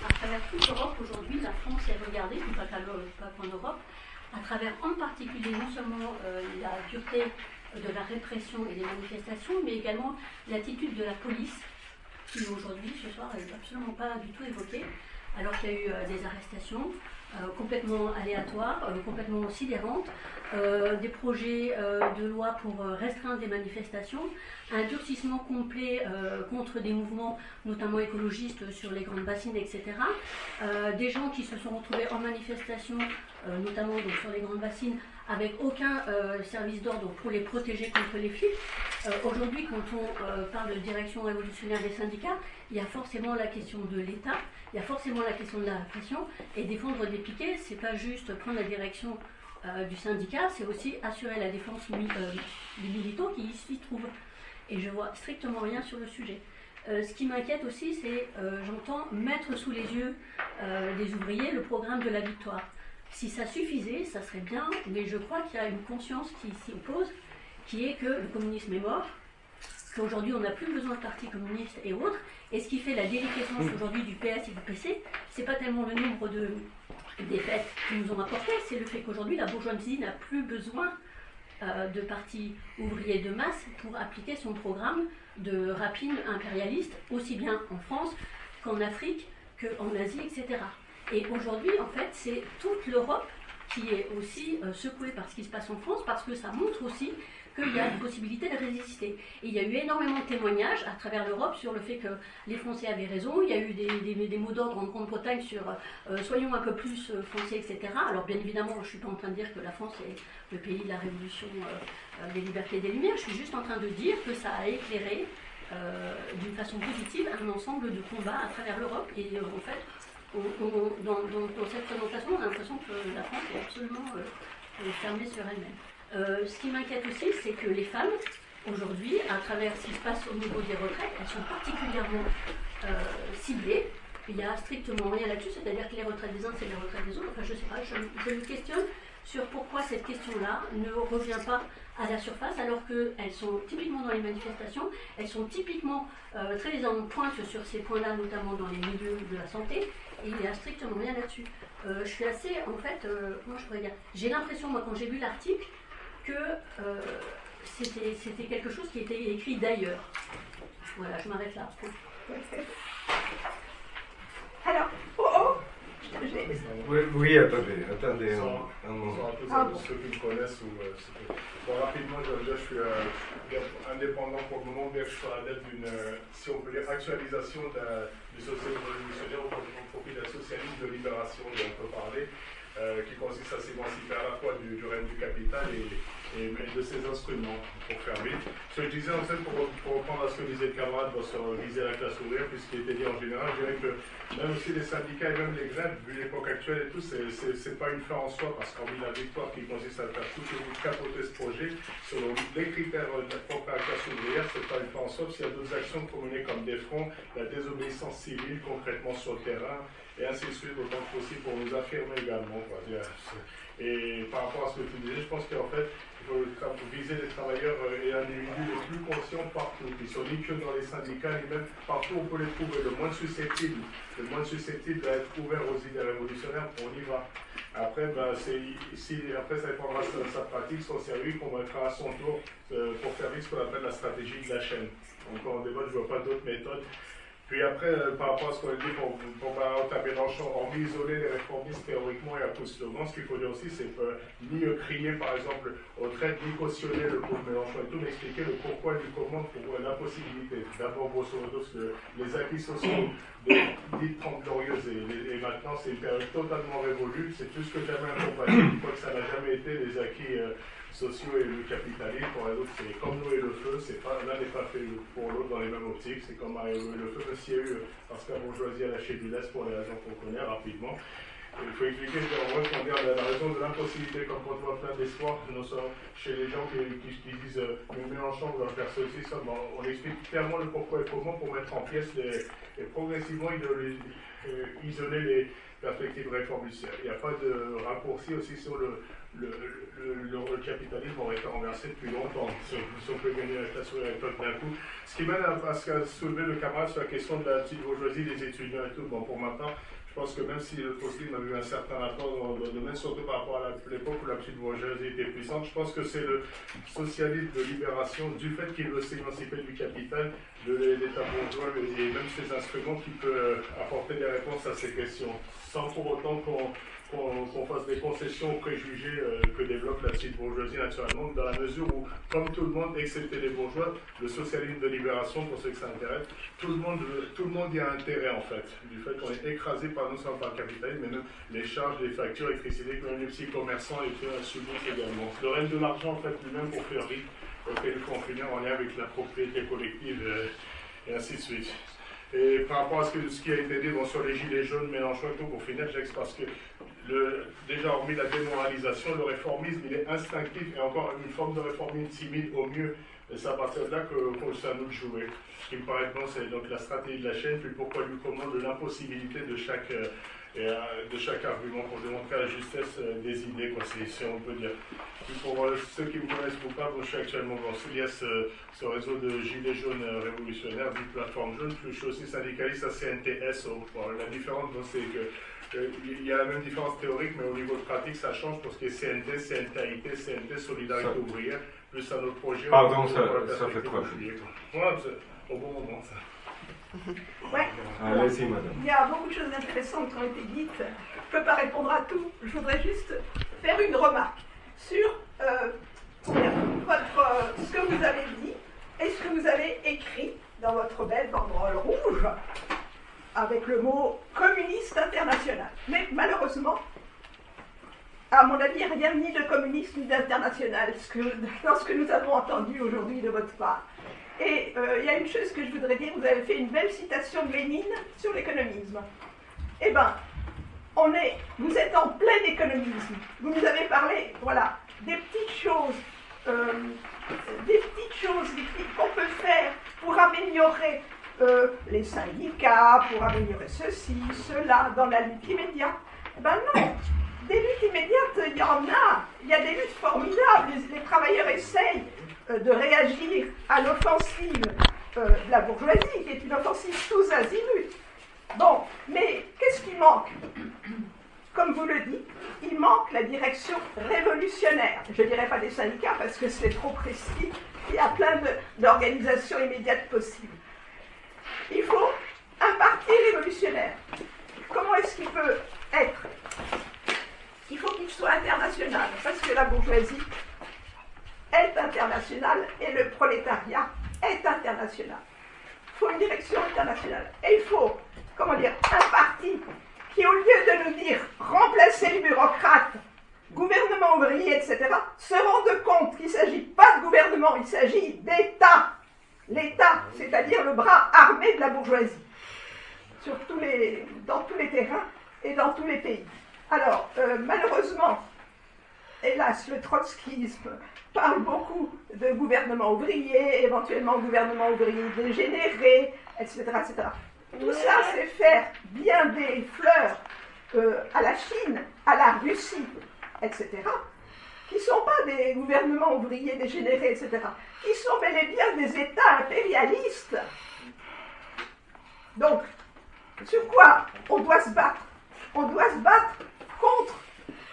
à travers toute l'Europe aujourd'hui, la France est regardée, pas qu'en Europe, à travers en particulier non seulement la dureté de la répression et des manifestations, mais également l'attitude de la police, qui aujourd'hui, ce soir, n'est absolument pas du tout évoquée, alors qu'il y a eu des arrestations complètement aléatoires, complètement sidérantes, des projets de loi pour restreindre des manifestations, un durcissement complet contre des mouvements, notamment écologistes, sur les grandes bassines, etc. Des gens qui se sont retrouvés en manifestation, notamment donc, sur les grandes bassines, avec aucun service d'ordre pour les protéger contre les flics. Aujourd'hui, quand on parle de direction révolutionnaire des syndicats, il y a forcément la question de l'État, il y a forcément la question de la répression, et défendre des piquets, c'est pas juste prendre la direction du syndicat, c'est aussi assurer la défense des militants qui s'y trouvent. Et je vois strictement rien sur le sujet. Ce qui m'inquiète aussi, c'est, j'entends mettre sous les yeux des ouvriers le programme de la victoire. Si ça suffisait, ça serait bien, mais je crois qu'il y a une conscience qui s'y oppose, qui est que le communisme est mort, qu'aujourd'hui on n'a plus besoin de partis communistes et autres, et ce qui fait la déliquescence aujourd'hui du PS et du PC, c'est pas tellement le nombre de défaites qu'ils nous ont apporté, c'est le fait qu'aujourd'hui la bourgeoisie n'a plus besoin de partis ouvriers de masse pour appliquer son programme de rapine impérialiste, aussi bien en France qu'en Afrique, qu'en Asie, etc. Et aujourd'hui, en fait, c'est toute l'Europe qui est aussi secouée par ce qui se passe en France, parce que ça montre aussi qu'il y a une possibilité de résister. Et il y a eu énormément de témoignages à travers l'Europe sur le fait que les Français avaient raison. Il y a eu des mots d'ordre en Grande-Bretagne sur soyons un peu plus français, etc. Alors bien évidemment, je ne suis pas en train de dire que la France est le pays de la révolution des libertés et des lumières. Je suis juste en train de dire que ça a éclairé d'une façon positive un ensemble de combats à travers l'Europe. Et en fait, dans cette présentation, on a l'impression que la France est absolument fermée sur elle-même. Ce qui m'inquiète aussi, c'est que les femmes, aujourd'hui, à travers ce qui se passe au niveau des retraites, elles sont particulièrement ciblées. il n'y a strictement rien là-dessus, c'est-à-dire que les retraites des uns, c'est les retraites des autres. Enfin, je ne sais pas, je me questionne sur pourquoi cette question-là ne revient pas à la surface, alors qu'elles sont typiquement dans les manifestations, elles sont typiquement très en pointe sur ces points-là, notamment dans les milieux de la santé, et il n'y a strictement rien là-dessus. Je suis assez, en fait, comment je pourrais dire, j'ai l'impression, moi, quand j'ai lu l'article, que c'était quelque chose qui était écrit d'ailleurs. Voilà, je m'arrête là. Alors, Oui, attendez un moment. Ceux qui me connaissent, bon, rapidement, je suis indépendant pour le moment, bien que je sois adepte d'une, si on peut dire, actualisation du socialisme révolutionnaire au profit d'un socialisme de libération dont on peut parler, qui consiste à s'émanciper à la fois du règne du capital et de ses instruments, pour faire vite. Ce que je disais, en fait, pour reprendre à ce que disait le camarade sur viser la classe ouvrière, puisqu'il était dit en général, je dirais que même aussi les syndicats et même les grèves, vu l'époque actuelle et tout, c'est pas une fin en soi, parce qu'en la victoire qui consiste à faire tout capoter ce projet, selon les critères de la propre classe ouvrière, c'est pas une fin en soi, parce qu'il y a d'autres actions qu'on menait comme des fronts, la désobéissance civile concrètement sur le terrain, et ainsi de suite, autant que possible pour nous affirmer également. Et par rapport à ce que tu disais, je pense qu'en fait, il faut viser les travailleurs et individus les plus conscients partout, qui sont ni que dans les syndicats, ni même partout où on peut les trouver, le moins susceptible d'être ouvert aux idées révolutionnaires, on y va. Après, après ça dépendra de sa pratique, son service, qu'on mettra à son tour pour faire vite ce qu'on appelle la stratégie de la chaîne. Encore en débat, je ne vois pas d'autres méthodes. Puis après, par rapport à ce qu'on a dit pour Mélenchon, hormis isoler les réformistes théoriquement et à coup de slogan, ce qu'il faut dire aussi, c'est ni crier par exemple aux traites, ni cautionner le pauvre Mélenchon et tout, mais expliquer le pourquoi du comment pour l'impossibilité. D'abord, grosso modo, les acquis sociaux dites 30 glorieuses et maintenant c'est une période totalement révolue, c'est plus que jamais incompatible, quoi que ça n'a jamais été les acquis sociaux et le capitalisme. Pour les autres, c'est comme l'eau et le feu, l'un n'est pas fait pour l'autre dans les mêmes optiques, c'est comme l'eau et le feu, s'il y a eu, parce que la bourgeoisie a lâché du lest pour les raisons qu'on connaît rapidement. Et il faut expliquer en vrai qu'on dit la raison de l'impossibilité, comme quand on voit plein d'espoir, chez les gens qui disent mais Mélenchon va faire ceci, ça, bon, on explique clairement le pourquoi et comment pour mettre en pièces et progressivement isoler les perspectives réformistières. Il n'y a pas de raccourci aussi sur le capitalisme aurait été renversé depuis longtemps. Si on peut gagner la classe ouvrière d'un coup. Ce qui mène à ce qu'a soulevé le camarade sur la question de la petite bourgeoisie, des étudiants et tout. Bon, pour ma part, je pense que même si le socialisme a eu un certain apport dans le domaine, surtout par rapport à l'époque où la petite bourgeoisie était puissante, je pense que c'est le socialisme de libération, du fait qu'il veut s'émanciper du capital, de l'État bourgeois et même ses instruments qui peut apporter des réponses à ces questions, sans pour autant qu'on fasse des concessions aux préjugés que développe la petite bourgeoisie naturellement, dans la mesure où, comme tout le monde, excepté les bourgeois, le socialisme de libération, pour ceux que ça intéresse, tout le monde y a intérêt en fait, du fait qu'on est écrasé non seulement par le capitalisme, mais même les charges, les factures, l'électricité, que même les petits commerçants et tout subissent également. Le règne de l'argent en fait lui-même pour faire vite, auquel il faut en finir en lien avec la propriété collective et ainsi de suite. Et par rapport à ce qui a été dit sur les gilets jaunes, Mélenchon et tout, pour finir, parce que déjà, hormis la démoralisation, le réformisme, il est instinctif et encore une forme de réformisme timide au mieux. Et c'est à partir de là que c'est à nous de jouer. Ce qui me paraît bon, c'est donc la stratégie de la chaîne, puis pourquoi du comment de l'impossibilité de chaque argument pour démontrer la justesse des idées, quoi, si on peut dire. Puis pour ceux qui me connaissent ou pas, je suis actuellement dans ce réseau de gilets jaunes révolutionnaires, dit plateforme jaune, puis je suis aussi syndicaliste à CNTS. La différence, c'est que il y a la même différence théorique, mais au niveau de pratique, ça change pour ce qui est CNT, CNTAIT, CNT, Solidarité ouvrière, plus un autre projet. Pardon, ça fait quoi? Ouais, au bon moment, ça. Ouais. Allez-y, madame. Il y a beaucoup de choses intéressantes qui ont été dites. Je ne peux pas répondre à tout. Je voudrais juste faire une remarque sur ce que vous avez dit et ce que vous avez écrit dans votre belle banderole rouge avec le mot communiste international. Mais malheureusement, à mon avis, il n'y a rien ni de communiste ni d'international dans ce que nous avons entendu aujourd'hui de votre part. Et il y a une chose que je voudrais dire, vous avez fait une belle citation de Lénine sur l'économisme. Eh bien, vous êtes en plein économisme. Vous nous avez parlé, voilà, des petites choses qu'on peut faire pour améliorer les syndicats pour améliorer ceci, cela, dans la lutte immédiate. Ben non, des luttes immédiates, il y en a. Il y a des luttes formidables. Les travailleurs essayent de réagir à l'offensive de la bourgeoisie, qui est une offensive tous azimuts. Bon, mais qu'est-ce qui manque? Comme vous le dites, il manque la direction révolutionnaire. Je ne dirais pas des syndicats parce que c'est trop précis. Il y a plein d'organisations immédiates possibles. Il faut un parti révolutionnaire. Comment est-ce qu'il peut être? Il faut qu'il soit international, parce que la bourgeoisie est internationale et le prolétariat est international. Il faut une direction internationale. Et il faut, comment dire, un parti qui, au lieu de nous dire remplacer les bureaucrates, gouvernement ouvrier, etc., se rende compte qu'il ne s'agit pas de gouvernement, il s'agit d'État. L'État, c'est-à-dire le bras armé de la bourgeoisie, dans tous les terrains et dans tous les pays. Alors, malheureusement, hélas, le trotskisme parle beaucoup de gouvernement ouvrier, éventuellement gouvernement ouvrier dégénéré, etc., etc. Tout ça, c'est faire bien des fleurs à la Chine, à la Russie, etc., qui ne sont pas des gouvernements ouvriers dégénérés, etc., qui sont bel et bien des États impérialistes. Donc, sur quoi on doit se battre? On doit se battre contre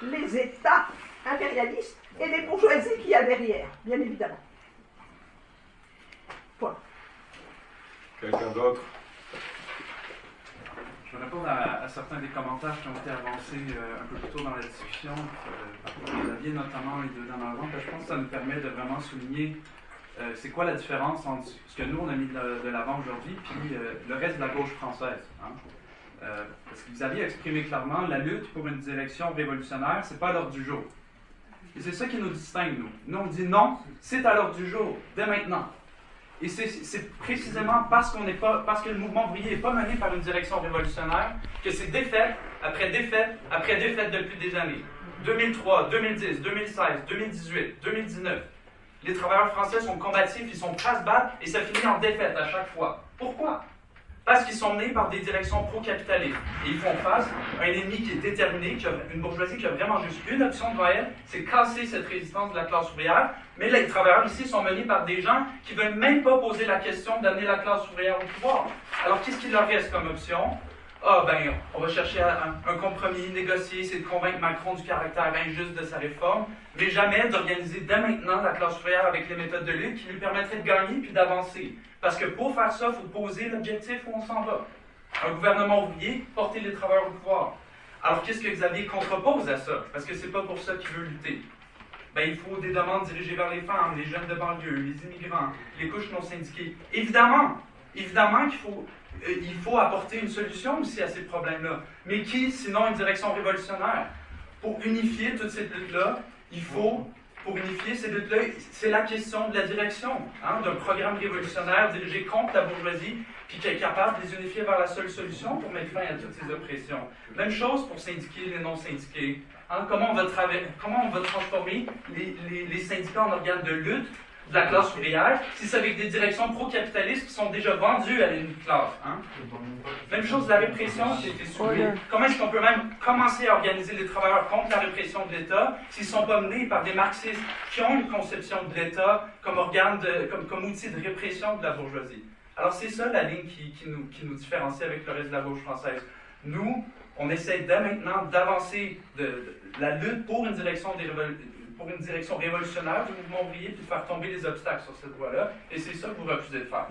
les États impérialistes et les bourgeoisies qu'il y a derrière, bien évidemment. Point. Quelqu'un d'autre? Je vais répondre à certains des commentaires qui ont été avancés un peu plus tôt dans la discussion, par Xavier notamment et de Dan Alban. Je pense que ça nous permet de vraiment souligner c'est quoi la différence entre ce que nous on a mis de l'avant aujourd'hui puis le reste de la gauche française. Hein? Parce que Xavier a exprimé clairement la lutte pour une direction révolutionnaire, c'est pas à l'ordre du jour. Et c'est ça qui nous distingue, nous. Nous on dit non, c'est à l'ordre du jour, dès maintenant. Et c'est précisément parce que le mouvement ouvrier n'est pas mené par une direction révolutionnaire que c'est défaite après défaite après défaite depuis des années. 2003, 2010, 2016, 2018, 2019. Les travailleurs français sont combatifs, ils sont prêts à se battre et ça finit en défaite à chaque fois. Pourquoi? Parce qu'ils sont menés par des directions pro-capitalistes. Et ils font face à un ennemi qui est déterminé, une bourgeoisie qui a vraiment juste une option devant elle, c'est casser cette résistance de la classe ouvrière. Mais les travailleurs ici sont menés par des gens qui ne veulent même pas poser la question d'amener la classe ouvrière au pouvoir. Alors qu'est-ce qu'il leur reste comme option? Ah ben, on va chercher un compromis, négocier, c'est de convaincre Macron du caractère injuste de sa réforme, mais jamais d'organiser dès maintenant la classe ouvrière avec les méthodes de lutte qui lui permettraient de gagner puis d'avancer. Parce que pour faire ça, il faut poser l'objectif où on s'en va. Un gouvernement ouvrier, porter les travailleurs au pouvoir. Alors qu'est-ce que Xavier contrepose à ça? Parce que c'est pas pour ça qu'il veut lutter. Ben, il faut des demandes dirigées vers les femmes, les jeunes de banlieue, les immigrants, les couches non syndiquées. Évidemment qu'il faut apporter une solution aussi à ces problèmes-là. Mais qui, sinon une direction révolutionnaire? Pour unifier toutes ces luttes-là, pour unifier ces luttes-là, c'est la question de la direction, hein, d'un programme révolutionnaire dirigé contre la bourgeoisie, puis qui est capable de les unifier vers la seule solution pour mettre fin à toutes ces oppressions. Même chose pour syndiquer les non-syndiqués. Hein, comment on va transformer les syndicats en organes de lutte de la classe ouvrière, si c'est avec des directions pro-capitalistes qui sont déjà vendues à une classe. Hein? Même chose de la répression qui a été soulevée. Comment est-ce qu'on peut même commencer à organiser les travailleurs contre la répression de l'État s'ils ne sont pas menés par des marxistes qui ont une conception de l'État comme organe, comme outil de répression de la bourgeoisie? Alors c'est ça la ligne qui nous différencie avec le reste de la gauche française. Nous, on essaie dès maintenant d'avancer de la lutte pour une direction révolutionnaire du mouvement ouvrier, puis de faire tomber les obstacles sur cette voie-là, et c'est ça que vous refusez de faire.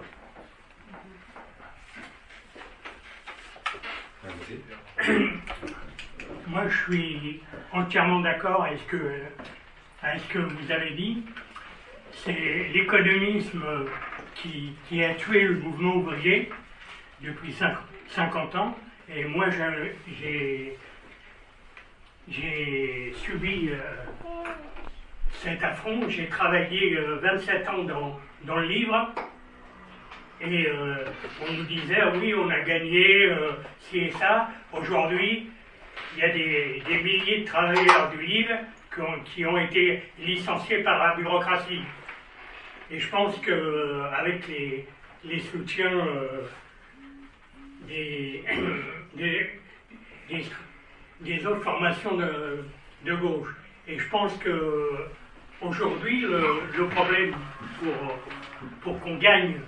Moi, je suis entièrement d'accord avec ce que vous avez dit. C'est l'économisme qui a tué le mouvement ouvrier depuis 50 ans, et moi, j'ai subi cet affront. J'ai travaillé 27 ans dans le livre, et on nous disait oui, on a gagné ci et ça. Aujourd'hui, il y a des milliers de travailleurs du livre qui ont été licenciés par la bureaucratie. Et je pense qu'avec les soutiens des, des autres formations de gauche. Et je pense que aujourd'hui, le problème pour qu'on gagne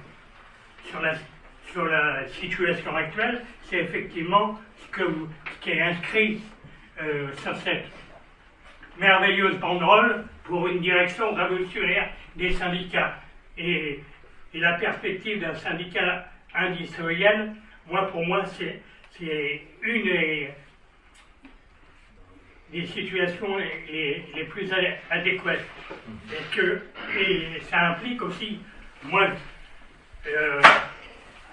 sur la situation actuelle, c'est effectivement ce qui est inscrit sur cette merveilleuse banderole pour une direction révolutionnaire des syndicats. Et la perspective d'un syndicat industriel, pour moi, c'est une des situations les plus adéquates. Et ça implique aussi, moi,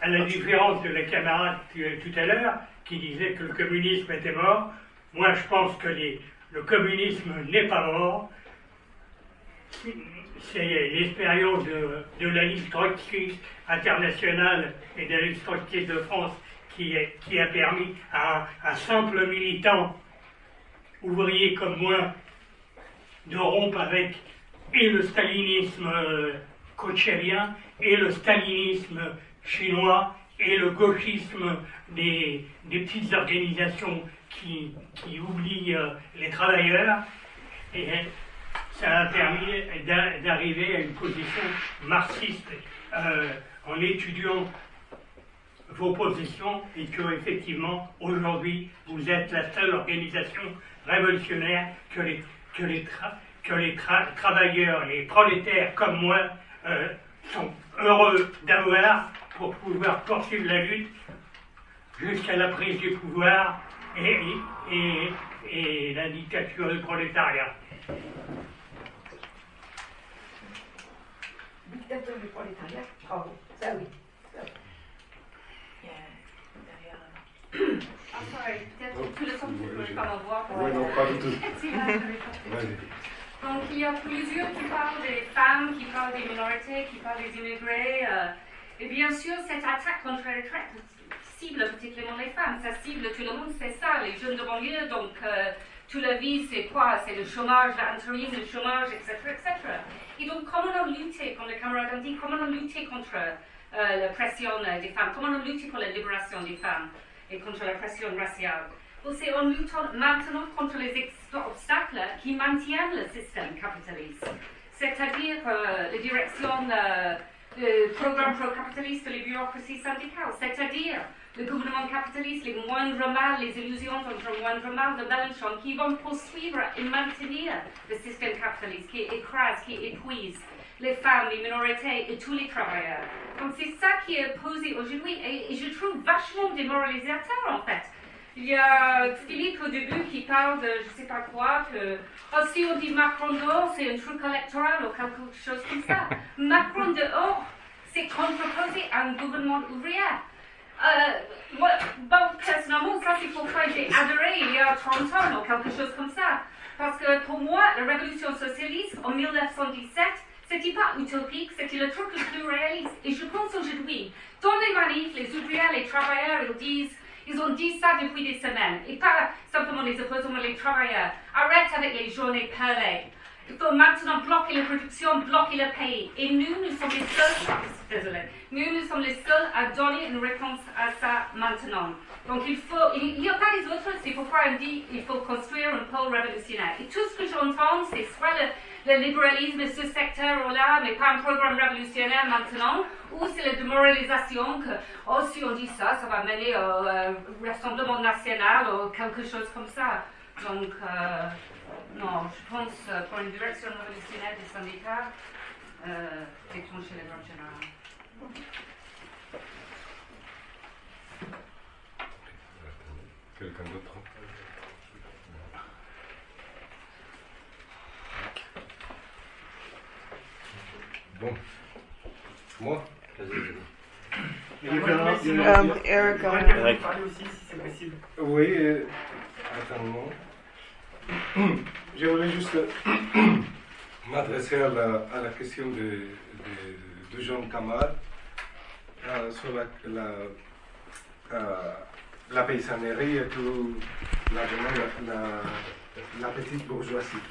à la différence de la camarade tout à l'heure, qui disait que le communisme était mort, moi je pense que le communisme n'est pas mort. C'est l'expérience de la Ligue trotskiste internationale et de la Ligue trotskiste de France qui a permis à un simple militant ouvrier comme moi de rompre avec et le stalinisme khrouchtchevien et le stalinisme chinois et le gauchisme des petites organisations qui oublient les travailleurs. Et ça a permis d'arriver à une position marxiste en étudiant vos positions et que effectivement aujourd'hui vous êtes la seule organisation révolutionnaire que les travailleurs, les prolétaires comme moi sont heureux d'avoir pour pouvoir poursuivre la lutte jusqu'à la prise du pouvoir et la dictature du prolétariat. Dictature du prolétariat, bravo, ça oui. Ah, sorry, peut-être tout le temps que je ne peux pas m'avoir. Oui, non, pas du tout. Donc, il y a plusieurs qui parlent des femmes, qui parlent des minorités, qui parlent des immigrés. Et bien sûr, cette attaque contre les retraites cible particulièrement les femmes. Ça cible tout le monde, c'est ça, les jeunes de banlieue. Donc, toute la vie, c'est quoi? C'est le chômage, l'intérim, le chômage, etc., etc. Et donc, comment on lutte, comme le camarade a dit, comment on lutte contre la pression des femmes? Comment on lutte pour la libération des femmes et contre la pression raciale? C'est en luttant maintenant contre les obstacles qui maintiennent le système capitaliste. C'est-à-dire la direction du programme pro-capitaliste de la bureaucratie syndicale, c'est-à-dire le gouvernement capitaliste, les moindres mal, les illusions entre le moindre mal de Mélenchon, qui vont poursuivre et maintenir le système capitaliste qui écrase, qui épuise les femmes, les minorités et tous les travailleurs. Donc c'est ça qui est posé aujourd'hui et je trouve vachement démoralisateur en fait. Il y a Philippe au début qui parle de je ne sais pas quoi, que si on dit Macron dehors, c'est un truc électoral ou quelque chose comme ça. Macron dehors, c'est contreposé à un gouvernement ouvrier. Moi, personnellement, ça c'est pourquoi j'ai adoré il y a 30 ans ou quelque chose comme ça. Parce que pour moi, la révolution socialiste en 1917, c'était pas utopique, c'était le truc le plus réaliste. Et je pense aujourd'hui, dans les manifs, les ouvriers, les travailleurs, ils ont dit ça depuis des semaines. Et pas simplement les opposants, mais les travailleurs. Arrête avec les journées perlées. Il faut maintenant bloquer la production, bloquer le pays. Et nous sommes les seuls, nous sommes les seuls à donner une réponse à ça maintenant. Donc il n'y a pas les autres, c'est pourquoi on dit qu'il faut construire un pôle révolutionnaire. Et tout ce que j'entends, c'est soit le libéralisme de ce secteur-là, mais pas un programme révolutionnaire maintenant, ou c'est la démoralisation que, si on dit ça, ça va mener au Rassemblement national ou quelque chose comme ça. Donc, non, je pense pour une direction révolutionnaire des syndicats, déclencher les grèves générales. Quelqu'un d'autre? Bon. Moi? Eric, parler aussi, si c'est possible. Oui, attends. Je voulais juste m'adresser à la question de Jean Camarade sur la paysannerie et tout, la petite bourgeoisie.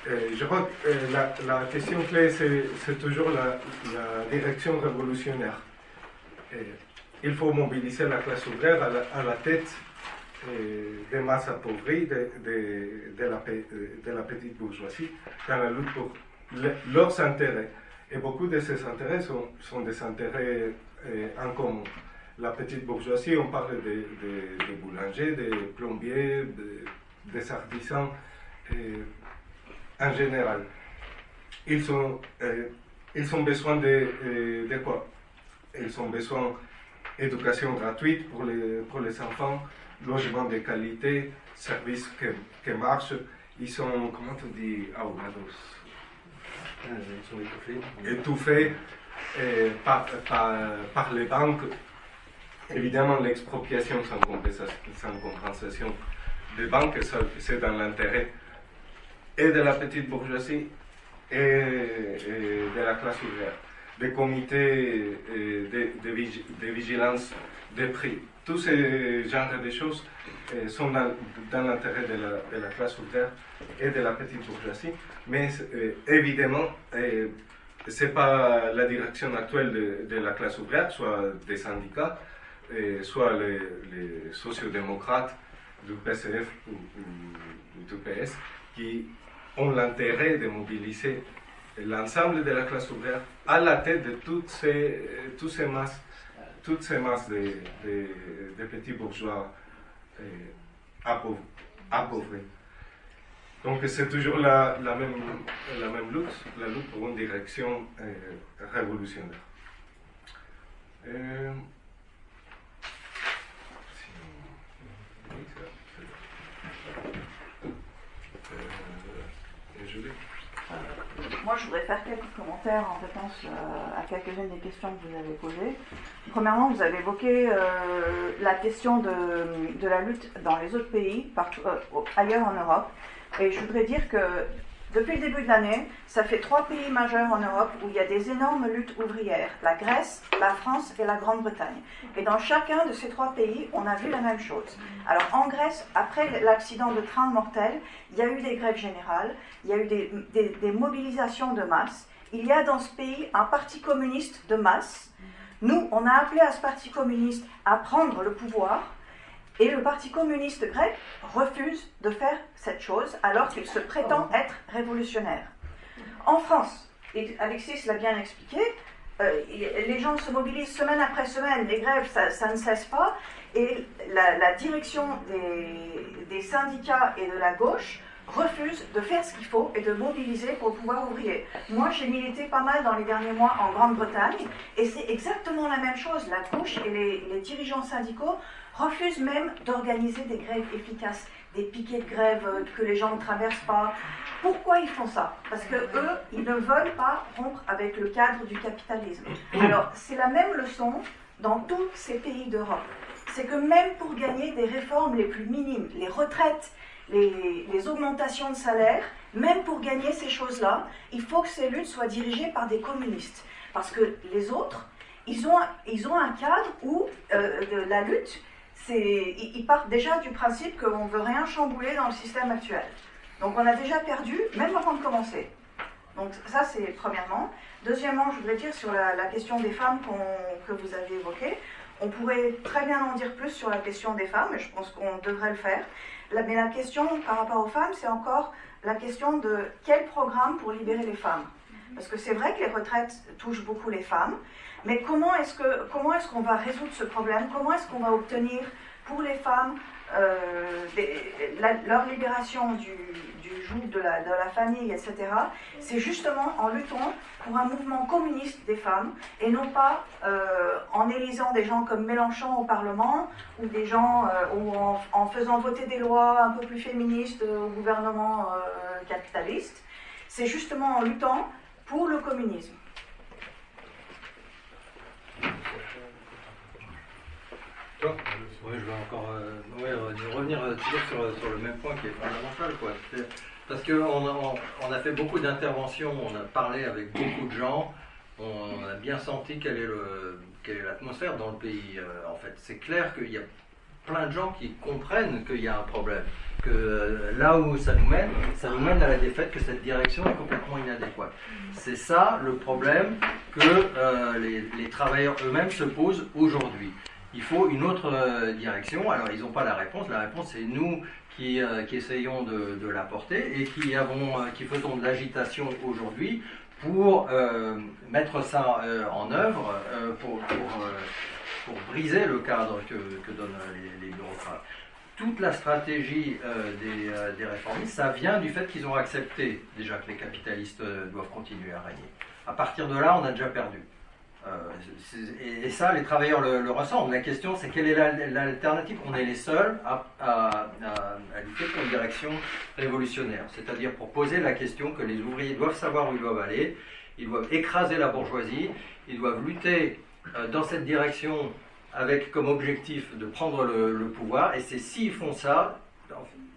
Je crois que la question clé, c'est toujours la direction révolutionnaire. Il faut mobiliser la classe ouvrière à la tête des masses appauvries, de la petite bourgeoisie, dans la lutte pour leurs intérêts. Et beaucoup de ces intérêts sont des intérêts en commun. La petite bourgeoisie, on parle des boulangers, des plombiers, des artisans en général. Ils ont besoin de quoi? Ils ont besoin d'éducation gratuite pour les enfants, logement de qualité, services qui marchent. Ils sont, comment tu dis, ahogados? Ils sont étouffés par les banques. Évidemment, l'expropriation sans compensation des banques, c'est dans l'intérêt et de la petite bourgeoisie et de la classe ouvrière. Des comités de vigilance des prix. Tous ces genres de choses sont dans l'intérêt de la classe ouvrière et de la petite bourgeoisie. Mais évidemment, ce n'est pas la direction actuelle de la classe ouvrière, soit des syndicats, soit les sociodémocrates du PCF ou du PS, qui ont l'intérêt de mobiliser l'ensemble de la classe ouvrière à la tête de toutes ces masses de petits bourgeois appauvris. Donc c'est toujours la même lutte, la lutte pour une direction révolutionnaire. Moi, je voudrais faire quelques commentaires en réponse à quelques-unes des questions que vous avez posées. Premièrement, vous avez évoqué la question de la lutte dans les autres pays, partout, ailleurs en Europe. Et je voudrais dire que depuis le début de l'année, ça fait 3 pays majeurs en Europe où il y a des énormes luttes ouvrières. La Grèce, la France et la Grande-Bretagne. Et dans chacun de ces 3 pays, on a vu la même chose. Alors en Grèce, après l'accident de train mortel, il y a eu des grèves générales, il y a eu des mobilisations de masse. Il y a dans ce pays un parti communiste de masse. Nous, on a appelé à ce parti communiste à prendre le pouvoir. Et le Parti communiste grec refuse de faire cette chose alors qu'il se prétend être révolutionnaire. En France, et Alexis l'a bien expliqué, les gens se mobilisent semaine après semaine, les grèves, ça ne cesse pas, et la direction des syndicats et de la gauche refuse de faire ce qu'il faut et de mobiliser pour le pouvoir ouvrier. Moi, j'ai milité pas mal dans les derniers mois en Grande-Bretagne, et c'est exactement la même chose. La gauche et les dirigeants syndicaux refusent même d'organiser des grèves efficaces, des piquets de grève que les gens ne traversent pas. Pourquoi ils font ça? Parce que eux, ils ne veulent pas rompre avec le cadre du capitalisme. Alors, c'est la même leçon dans tous ces pays d'Europe. C'est que même pour gagner des réformes les plus minimes, les retraites, les augmentations de salaire, même pour gagner ces choses-là, il faut que ces luttes soient dirigées par des communistes. Parce que les autres, ils ont un cadre où la lutte, ils partent déjà du principe qu'on ne veut rien chambouler dans le système actuel. Donc on a déjà perdu, même avant de commencer. Donc ça, c'est premièrement. Deuxièmement, je voudrais dire sur la question des femmes que vous avez évoquée, on pourrait très bien en dire plus sur la question des femmes, et je pense qu'on devrait le faire. Mais la question par rapport aux femmes, c'est encore la question de quel programme pour libérer les femmes. Parce que c'est vrai que les retraites touchent beaucoup les femmes, mais comment est-ce qu'on va résoudre ce problème? Comment est-ce qu'on va obtenir pour les femmes leur libération du joug de la famille, etc. C'est justement en luttant pour un mouvement communiste des femmes, et non pas en élisant des gens comme Mélenchon au Parlement, ou des gens ou en faisant voter des lois un peu plus féministes au gouvernement capitaliste. C'est justement en luttant pour le communisme. Oui, je vais encore revenir sur le même point qui est fondamental, quoi. Parce qu'on a fait beaucoup d'interventions, on a parlé avec beaucoup de gens, on a bien senti quelle est l'atmosphère dans le pays. En fait, c'est clair qu'il y a plein de gens qui comprennent qu'il y a un problème. que là où ça nous mène à la défaite, que cette direction est complètement inadéquate. C'est ça le problème que les travailleurs eux-mêmes se posent aujourd'hui. Il faut une autre direction. Alors ils n'ont pas la réponse c'est nous qui essayons de l'apporter et qui faisons de l'agitation aujourd'hui pour mettre ça en œuvre, pour briser le cadre que donnent les bureaucrates. Toute la stratégie des réformistes, ça vient du fait qu'ils ont accepté déjà que les capitalistes doivent continuer à régner. À partir de là, on a déjà perdu. Et ça, les travailleurs le ressentent. La question, c'est quelle est l'alternative? On est les seuls à lutter pour une direction révolutionnaire. C'est-à-dire pour poser la question que les ouvriers doivent savoir où ils doivent aller, ils doivent écraser la bourgeoisie, ils doivent lutter dans cette direction avec comme objectif de prendre le pouvoir, et c'est s'ils font ça,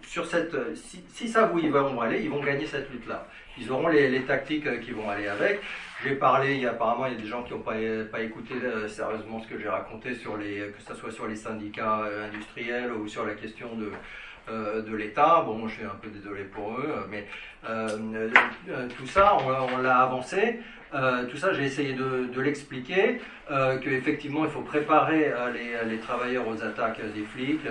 si ça où ils vont aller, ils vont gagner cette lutte-là. Ils auront les tactiques qui vont aller avec. J'ai parlé, apparemment il y a des gens qui n'ont pas écouté sérieusement ce que j'ai raconté, que ce soit sur les syndicats industriels ou sur la question de l'État. Bon, je suis un peu désolé pour eux, mais tout ça, on l'a avancé. Tout ça, j'ai essayé de l'expliquer, qu'effectivement, il faut préparer les travailleurs aux attaques des flics,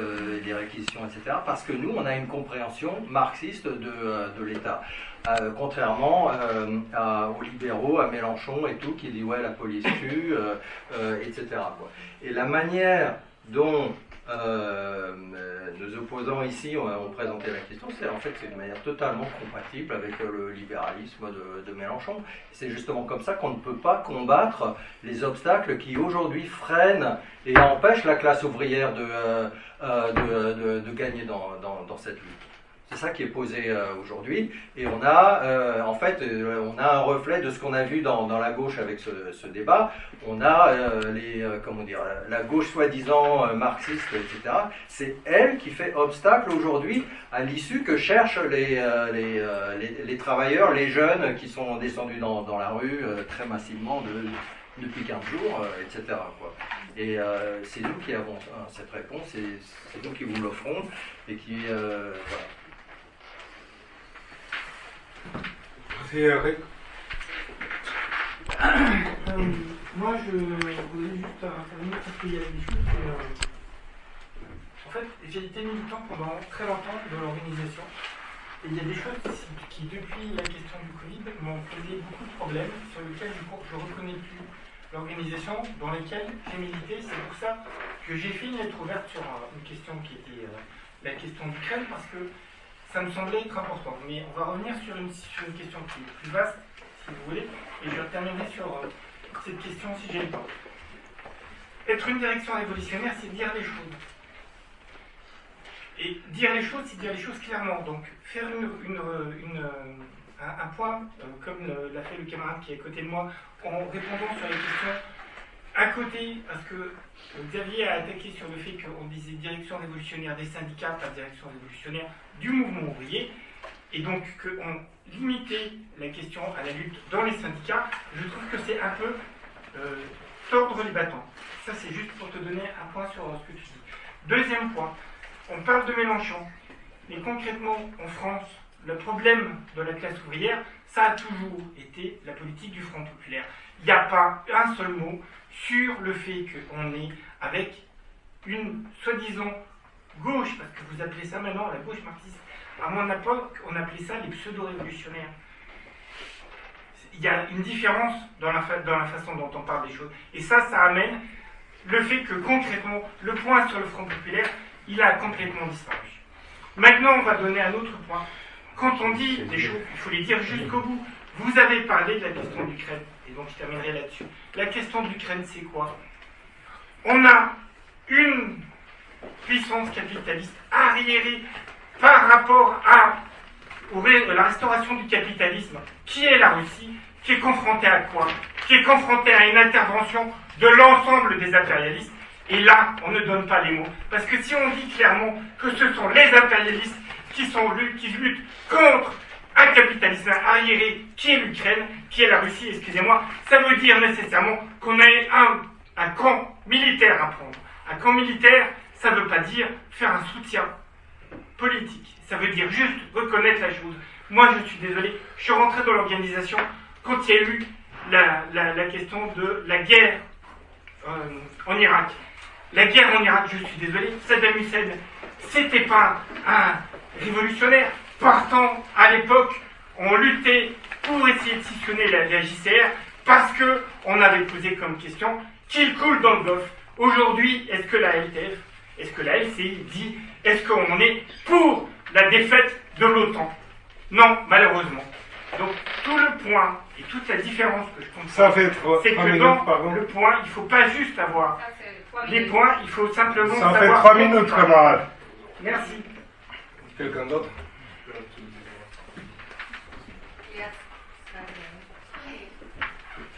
des réquisitions, etc. Parce que nous, on a une compréhension marxiste de l'État. Contrairement aux libéraux, à Mélenchon et tout, qui dit ouais, la police tue, etc. quoi. Et la manière dont nos opposants ici ont présenté la question, c'est une manière totalement compatible avec le libéralisme de Mélenchon. C'est justement comme ça qu'on ne peut pas combattre les obstacles qui aujourd'hui freinent et empêchent la classe ouvrière de gagner dans cette lutte. C'est ça qui est posé aujourd'hui, et on a on a un reflet de ce qu'on a vu dans la gauche avec ce débat. On a la gauche soi-disant marxiste, etc. C'est elle qui fait obstacle aujourd'hui à l'issue que cherchent les travailleurs, les jeunes qui sont descendus dans la rue très massivement depuis 15 jours, etc. quoi. Et c'est nous qui avons cette réponse, c'est nous qui vous l'offrons, et qui... voilà. Moi, je voulais juste intervenir parce qu'il y avait des choses que... En fait, j'ai été militant pendant très longtemps de l'organisation. Et il y a des choses qui, depuis la question du Covid, m'ont posé beaucoup de problèmes sur lesquels je ne reconnais plus l'organisation dans lesquelles j'ai milité. C'est pour ça que j'ai fait une lettre ouverte sur une question qui était la question d'Ukraine, parce que ça me semblait être important. Mais on va revenir sur une question qui est plus vaste, si vous voulez, et je vais terminer sur cette question si j'ai le temps. Être une direction révolutionnaire, c'est dire les choses. Et dire les choses, c'est dire les choses clairement. Donc faire un point, comme l'a fait le camarade qui est à côté de moi, en répondant sur les questions à côté, parce que Xavier a attaqué sur le fait qu'on disait direction révolutionnaire des syndicats, pas direction révolutionnaire du mouvement ouvrier, et donc qu'on limitait la question à la lutte dans les syndicats. Je trouve que c'est un peu tordre les bâtons. Ça, c'est juste pour te donner un point sur ce que tu dis. Deuxième point, on parle de Mélenchon, mais concrètement, en France, le problème de la classe ouvrière, ça a toujours été la politique du Front populaire. Il n'y a pas un seul mot sur le fait qu'on est avec une soi-disant gauche, parce que vous appelez ça maintenant la gauche marxiste. À mon époque, on appelait ça les pseudo-révolutionnaires. Il y a une différence dans la façon dont on parle des choses. Et ça amène le fait que concrètement, le point sur le Front populaire, il a complètement disparu. Maintenant, on va donner un autre point. Quand on dit des choses, il faut les dire jusqu'au bout. Vous avez parlé de la question d'Ukraine, et donc je terminerai là-dessus. La question d'Ukraine, c'est quoi? On a une puissance capitaliste arriérée par rapport à la restauration du capitalisme, qui est la Russie, qui est confrontée à quoi? Qui est confrontée à une intervention de l'ensemble des impérialistes. Et là, on ne donne pas les mots. Parce que si on dit clairement que ce sont les impérialistes qui luttent contre un capitalisme arriéré qui est l'Ukraine, qui est la Russie, excusez-moi, ça veut dire nécessairement qu'on a un camp militaire à prendre. Un camp militaire, ça ne veut pas dire faire un soutien politique. Ça veut dire juste reconnaître la chose. Moi, je suis désolé, je suis rentré dans l'organisation quand il y a eu la question de la guerre en Irak. La guerre en Irak, je suis désolé, Saddam Hussein, c'était pas un révolutionnaire. Partant, à l'époque, on luttait pour essayer de scissionner la JCR parce qu'on avait posé comme question qu'il coule dans le Golfe. Aujourd'hui, est-ce que la LTF, est-ce que la LCI dit, est-ce qu'on est pour la défaite de l'OTAN? Non, malheureusement. Donc, tout le point et toute la différence que je comprends, c'est que dans le point, il ne faut pas juste avoir les points, il faut simplement savoir... Ça fait 3 minutes, camarade. Merci. Quelqu'un d'autre?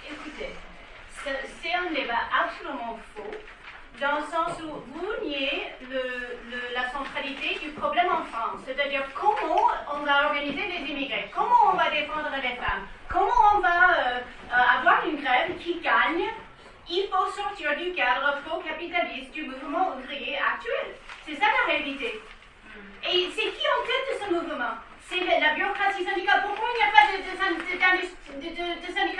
Écoutez, c'est un débat absolument faux, dans le sens où vous niez la centralité du problème en France, c'est-à-dire comment on va organiser les immigrés, comment on va défendre les femmes, comment on va avoir une grève qui gagne. Il faut sortir du cadre pro-capitaliste du mouvement ouvrier actuel. C'est ça la réalité. Et c'est qui en tête de ce mouvement? C'est la bureaucratie syndicale. Pourquoi il n'y a pas de syndicat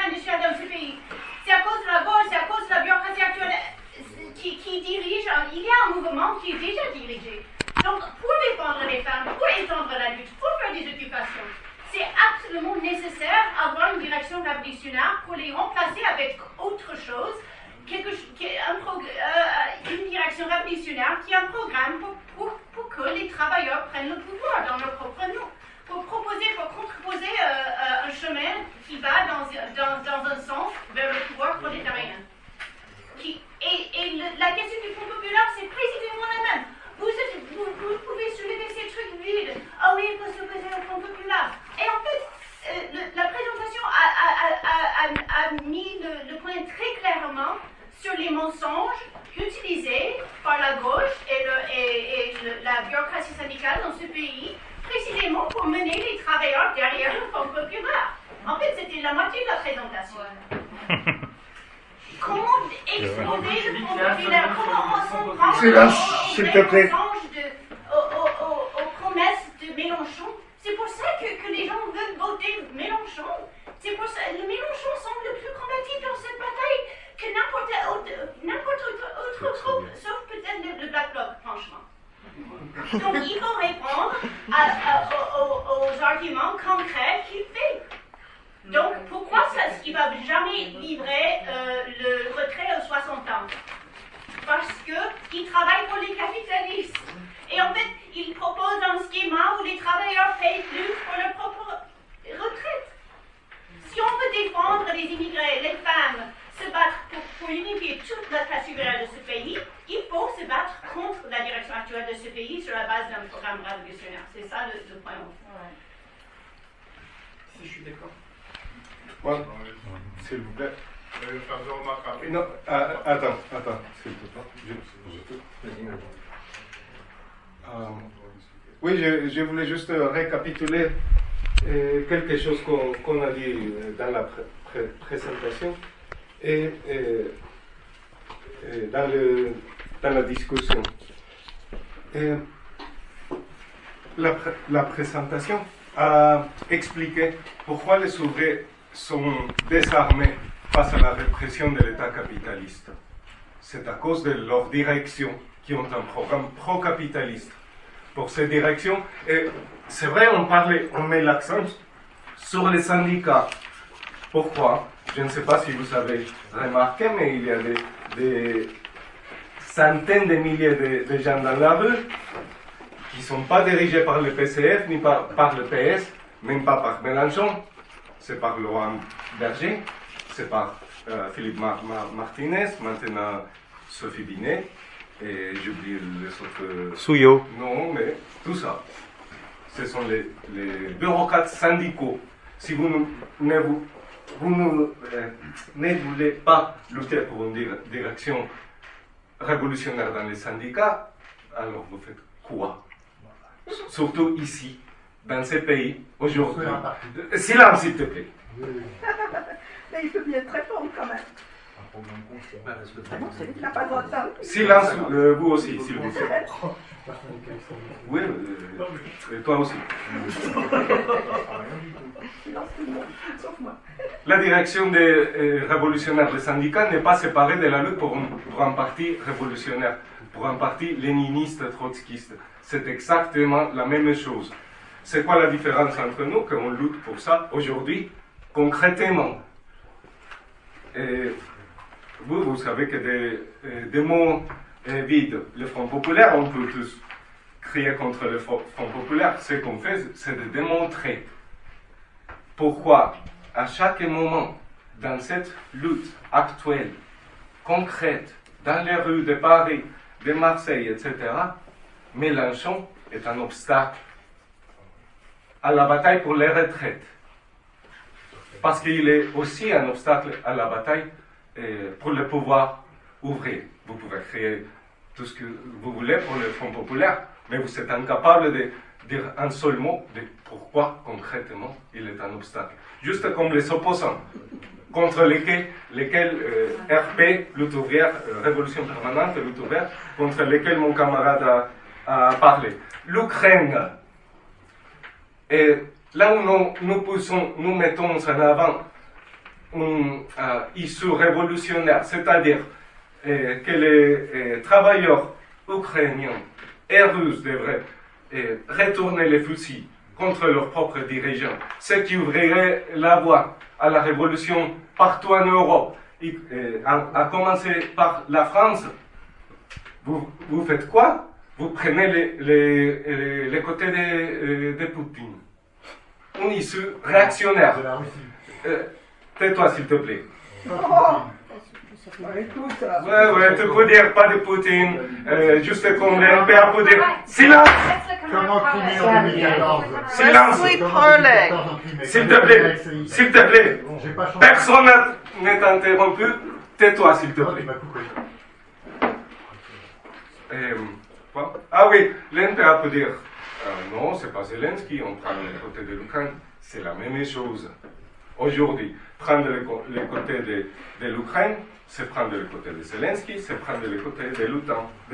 industriel dans ce pays? C'est à cause de la gauche, c'est à cause de la bureaucratie actuelle qui dirige. Il y a un mouvement qui est déjà dirigé. Donc, pour défendre les femmes, pour étendre la lutte, pour faire des occupations, c'est absolument nécessaire d'avoir une direction révolutionnaire pour les remplacer avec autre chose, une direction révolutionnaire qui a un programme pour que les travailleurs prennent le pouvoir dans leur propre nom, pour contreposer un chemin qui va dans un sens vers le pouvoir prolétarien. La question du Front populaire, c'est précisément la même. Vous pouvez soulever ces trucs vides. Ah oui, il faut s'opposer au Front populaire. Et en fait, la présentation a mis le point très clairement sur les mensonges utilisés par la gauche et la bureaucratie syndicale dans ce pays, précisément pour mener les travailleurs derrière le Front populaire. En fait, c'était la moitié de la présentation. Comment exposer le Front populaire? Comment on s'en prend aux promesses de Mélenchon? C'est pour ça que les gens veulent voter Mélenchon. C'est pour ça que Mélenchon semble le plus combatif dans cette bataille que n'importe autre groupe, sauf peut-être le Black Bloc, franchement. Donc il faut répondre aux arguments concrets qu'il fait. Donc pourquoi il ne va jamais livrer le retrait aux 60 ans? Parce qu'il travaille pour les capitalistes. Et en fait, il propose un schéma où les travailleurs payent plus pour leur propre retraite. Si on veut défendre les immigrés, les femmes, se battre pour unifier toute la classe ouvrière de ce pays, il faut se battre contre la direction actuelle de ce pays sur la base d'un programme révolutionnaire. C'est ça le point. Si je suis d'accord. Ouais. S'il vous plaît. Non, attends, s'il te plaît. Oui, je voulais juste récapituler quelque chose qu'on a dit dans la présentation et dans la discussion. La présentation a expliqué pourquoi les ouvriers sont désarmés face à la répression de l'État capitaliste. C'est à cause de leur direction qui ont un programme pro-capitaliste. Pour ces directions, et c'est vrai, on met l'accent sur les syndicats. Pourquoi? Je ne sais pas si vous avez remarqué, mais il y a des centaines de milliers de gens dans la rue qui ne sont pas dirigés par le PCF, ni par le PS, même pas par Mélenchon. C'est par Laurent Berger, c'est par Philippe Martinez, maintenant Sophie Binet, et j'oublie les autres... Souillot. Non, mais tout ça. Ce sont les bureaucrates syndicaux. Si vous ne voulez pas lutter pour une direction révolutionnaire dans les syndicats, alors vous faites quoi? Surtout ici, dans ces pays, aujourd'hui. Silence, s'il te plaît. Mais il peut bien te répondre quand même. Ah non, c'est lui qui n'a pas le droit de parler. Silence, vous aussi, s'il vous plaît. Oui, et toi aussi. La direction des révolutionnaires des syndicats n'est pas séparée de la lutte pour un parti révolutionnaire, pour un parti léniniste trotskiste. C'est exactement la même chose. C'est quoi la différence entre nous, qu'on lutte pour ça aujourd'hui, concrètement? Et vous savez que des mots vides, le Front populaire, on peut tous crier contre le Front populaire. Ce qu'on fait, c'est de démontrer pourquoi, à chaque moment, dans cette lutte actuelle, concrète, dans les rues de Paris, de Marseille, etc., Mélenchon est un obstacle à la bataille pour les retraites. Parce qu'il est aussi un obstacle à la bataille pour le pouvoir ouvrier. Vous pouvez créer tout ce que vous voulez pour le Front populaire, mais vous êtes incapable de dire un seul mot de pourquoi concrètement il est un obstacle. Juste comme les opposants, contre lesquels RP, lutte ouvrière, Révolution permanente, lutte ouvrière, contre lesquels mon camarade a parlé. L'Ukraine. Et là où nous mettons en avant une issue révolutionnaire, c'est-à-dire que les travailleurs ukrainiens et russes devraient retourner les fusils contre leurs propres dirigeants, ce qui ouvrirait la voie à la révolution partout en Europe, à commencer par la France. Vous faites quoi? Vous prenez les côtés de Poutine. Une issue réactionnaire. Tais-toi, s'il te plaît. Ouais, tu peux dire pas de Poutine, juste comme l'NPA peut dire silence. Silence. S'il te plaît, personne n'est interrompu. Tais-toi, s'il te plaît. Ah oui, l'NPA peut dire non, c'est pas Zelensky, on prend le côté de l'Ukraine. C'est la même chose. Aujourd'hui, prendre le côté de l'Ukraine, c'est prendre le côté de Zelensky, c'est prendre le côté de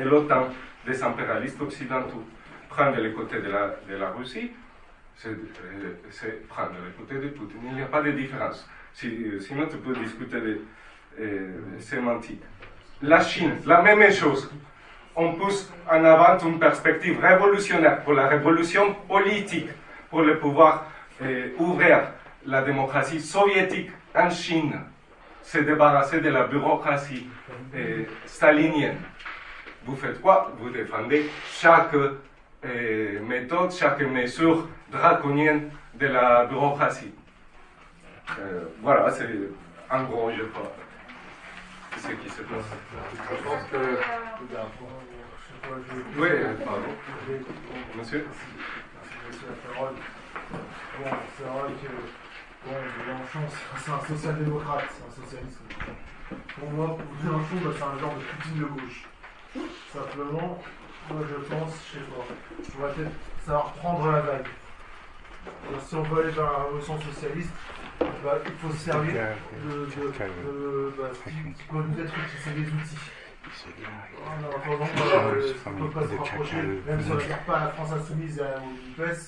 l'OTAN, des impérialistes occidentaux. Prendre le côté de la Russie, c'est prendre le côté de Poutine. Il n'y a pas de différence. Sinon, tu peux discuter de sémantique. La Chine, la même chose. On pousse en avant une perspective révolutionnaire pour la révolution politique, pour le pouvoir ouvrir la démocratie soviétique en Chine, se débarrasser de la bureaucratie stalinienne. Vous faites quoi? Vous défendez chaque méthode, chaque mesure draconienne de la bureaucratie. Voilà, c'est en gros, je crois, ce qui se passe. Je pense que... Oui, pardon. Monsieur? Merci la parole. Bon, c'est vrai que Mélenchon, c'est un social-démocrate, c'est un socialiste. Pour moi, Mélenchon, c'est un genre de Poutine de gauche. Simplement, moi je pense, je sais pas, on va peut-être savoir prendre la vague. Alors, si on veut aller vers la révolution socialiste, il faut se servir de ce qui peut nous être utile, c'est des outils. On ne peut pas se rapprocher, même si on ne regarde pas la France insoumise et au PES,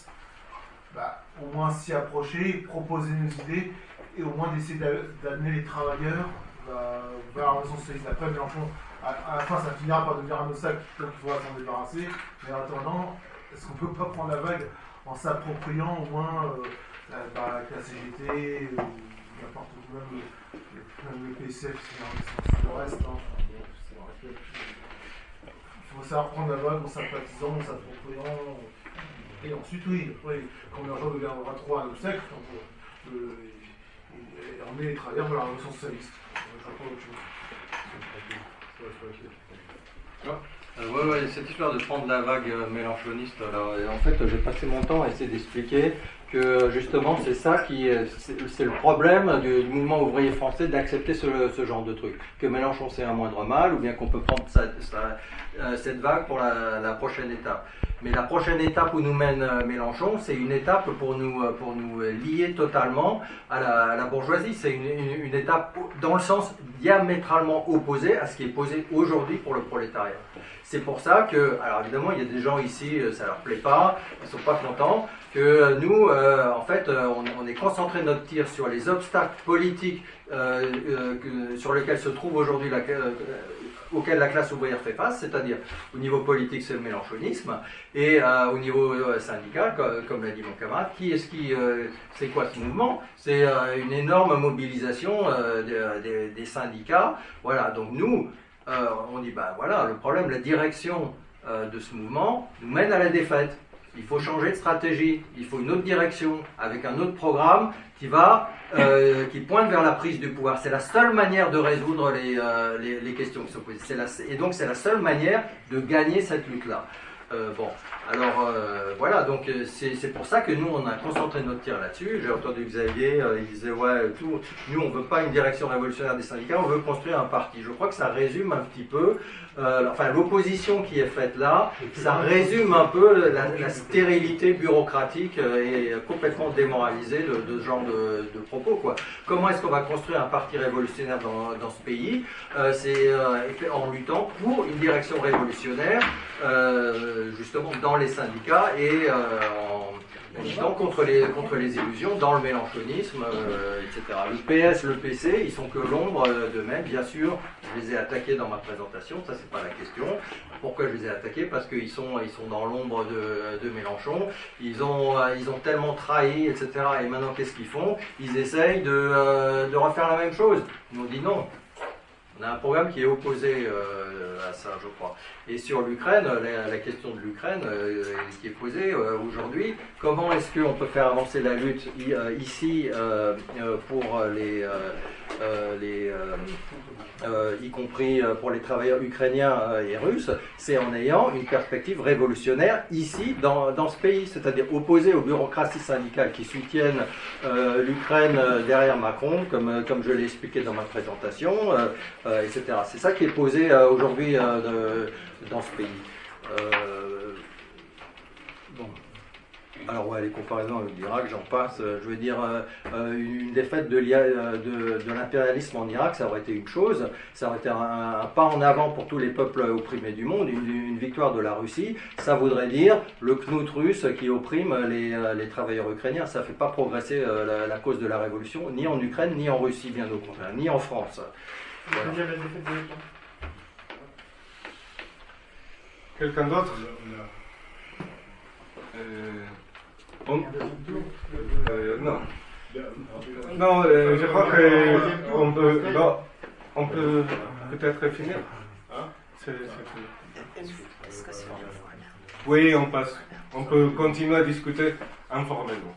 au moins s'y approcher, proposer nos idées et au moins d'essayer d'amener les travailleurs vers la révolution socialiste. Après, Mélenchon, à la fin, ça finira par devenir un obstacle, donc il faudra s'en débarrasser. Mais en attendant, est-ce qu'on ne peut pas prendre la vague en s'appropriant au moins la CGT, n'importe où, même le PSF, c'est le reste. Il faut savoir prendre la vague en sympathisant, en s'appropriant. Et ensuite, oui, quand Mélenchon deviendra trop un obstacle, on met les travailleurs vers la révolution socialiste. Je vois pas autre chose. Cette histoire de prendre la vague mélenchoniste, alors, en fait, j'ai passé mon temps à essayer d'expliquer que justement c'est ça qui c'est le problème du mouvement ouvrier français d'accepter ce genre de truc, que Mélenchon c'est un moindre mal, ou bien qu'on peut prendre cette vague pour la prochaine étape. Mais la prochaine étape où nous mène Mélenchon, c'est une étape pour nous lier totalement à la bourgeoisie. C'est une étape dans le sens diamétralement opposé à ce qui est posé aujourd'hui pour le prolétariat. C'est pour ça que, alors évidemment, il y a des gens ici, ça leur plaît pas, ils sont pas contents, que nous, en fait, on est concentré notre tir sur les obstacles politiques sur lesquels se trouve aujourd'hui auquel la classe ouvrière fait face, c'est-à-dire au niveau politique c'est le mélenchonisme, et au niveau syndical, comme l'a dit mon camarade, c'est quoi ce mouvement? C'est une énorme mobilisation des syndicats. Voilà, donc nous, on dit, ben voilà, le problème, la direction de ce mouvement nous mène à la défaite. Il faut changer de stratégie, il faut une autre direction, avec un autre programme qui pointe vers la prise du pouvoir. C'est la seule manière de résoudre les questions qui sont posées. Et donc c'est la seule manière de gagner cette lutte-là. Voilà, donc c'est pour ça que nous on a concentré notre tir là-dessus. J'ai entendu Xavier, il disait ouais, nous on veut pas une direction révolutionnaire des syndicats, on veut construire un parti. Je crois que ça résume un petit peu, l'opposition qui est faite là, ça résume un peu la stérilité bureaucratique et complètement démoralisée de ce genre de propos, quoi. Comment est-ce qu'on va construire un parti révolutionnaire dans ce pays? C'est en luttant pour une direction révolutionnaire, justement dans les syndicats et en luttant contre les illusions dans le mélenchonisme, etc. Le PS, le PC, ils sont que l'ombre d'eux-mêmes, bien sûr. Je les ai attaqués dans ma présentation, ça c'est pas la question. Pourquoi je les ai attaqués? Parce qu'ils sont dans l'ombre de Mélenchon. Ils ont tellement trahi, etc. Et maintenant qu'est-ce qu'ils font? Ils essayent de refaire la même chose. Ils nous dit non. On a un programme qui est opposé à ça, je crois. Et sur l'Ukraine, la question de l'Ukraine qui est posée aujourd'hui, comment est-ce qu'on peut faire avancer la lutte ici pour y compris pour les travailleurs ukrainiens et russes, c'est en ayant une perspective révolutionnaire ici, dans ce pays, c'est-à-dire opposé aux bureaucraties syndicales qui soutiennent l'Ukraine derrière Macron, comme je l'ai expliqué dans ma présentation, etc. C'est ça qui est posé aujourd'hui dans ce pays. Bon. Alors ouais, les comparaisons avec l'Irak, j'en passe. Je veux dire, une défaite de l'impérialisme en Irak, ça aurait été une chose, ça aurait été un pas en avant pour tous les peuples opprimés du monde, une victoire de la Russie, ça voudrait dire le Knut russe qui opprime les travailleurs ukrainiens. Ça ne fait pas progresser la cause de la révolution, ni en Ukraine, ni en Russie, bien au contraire, ni en France. Voilà. Quelqu'un d'autre? Non, je crois qu'on peut peut-être finir. Oui, on passe. On peut continuer à discuter informellement.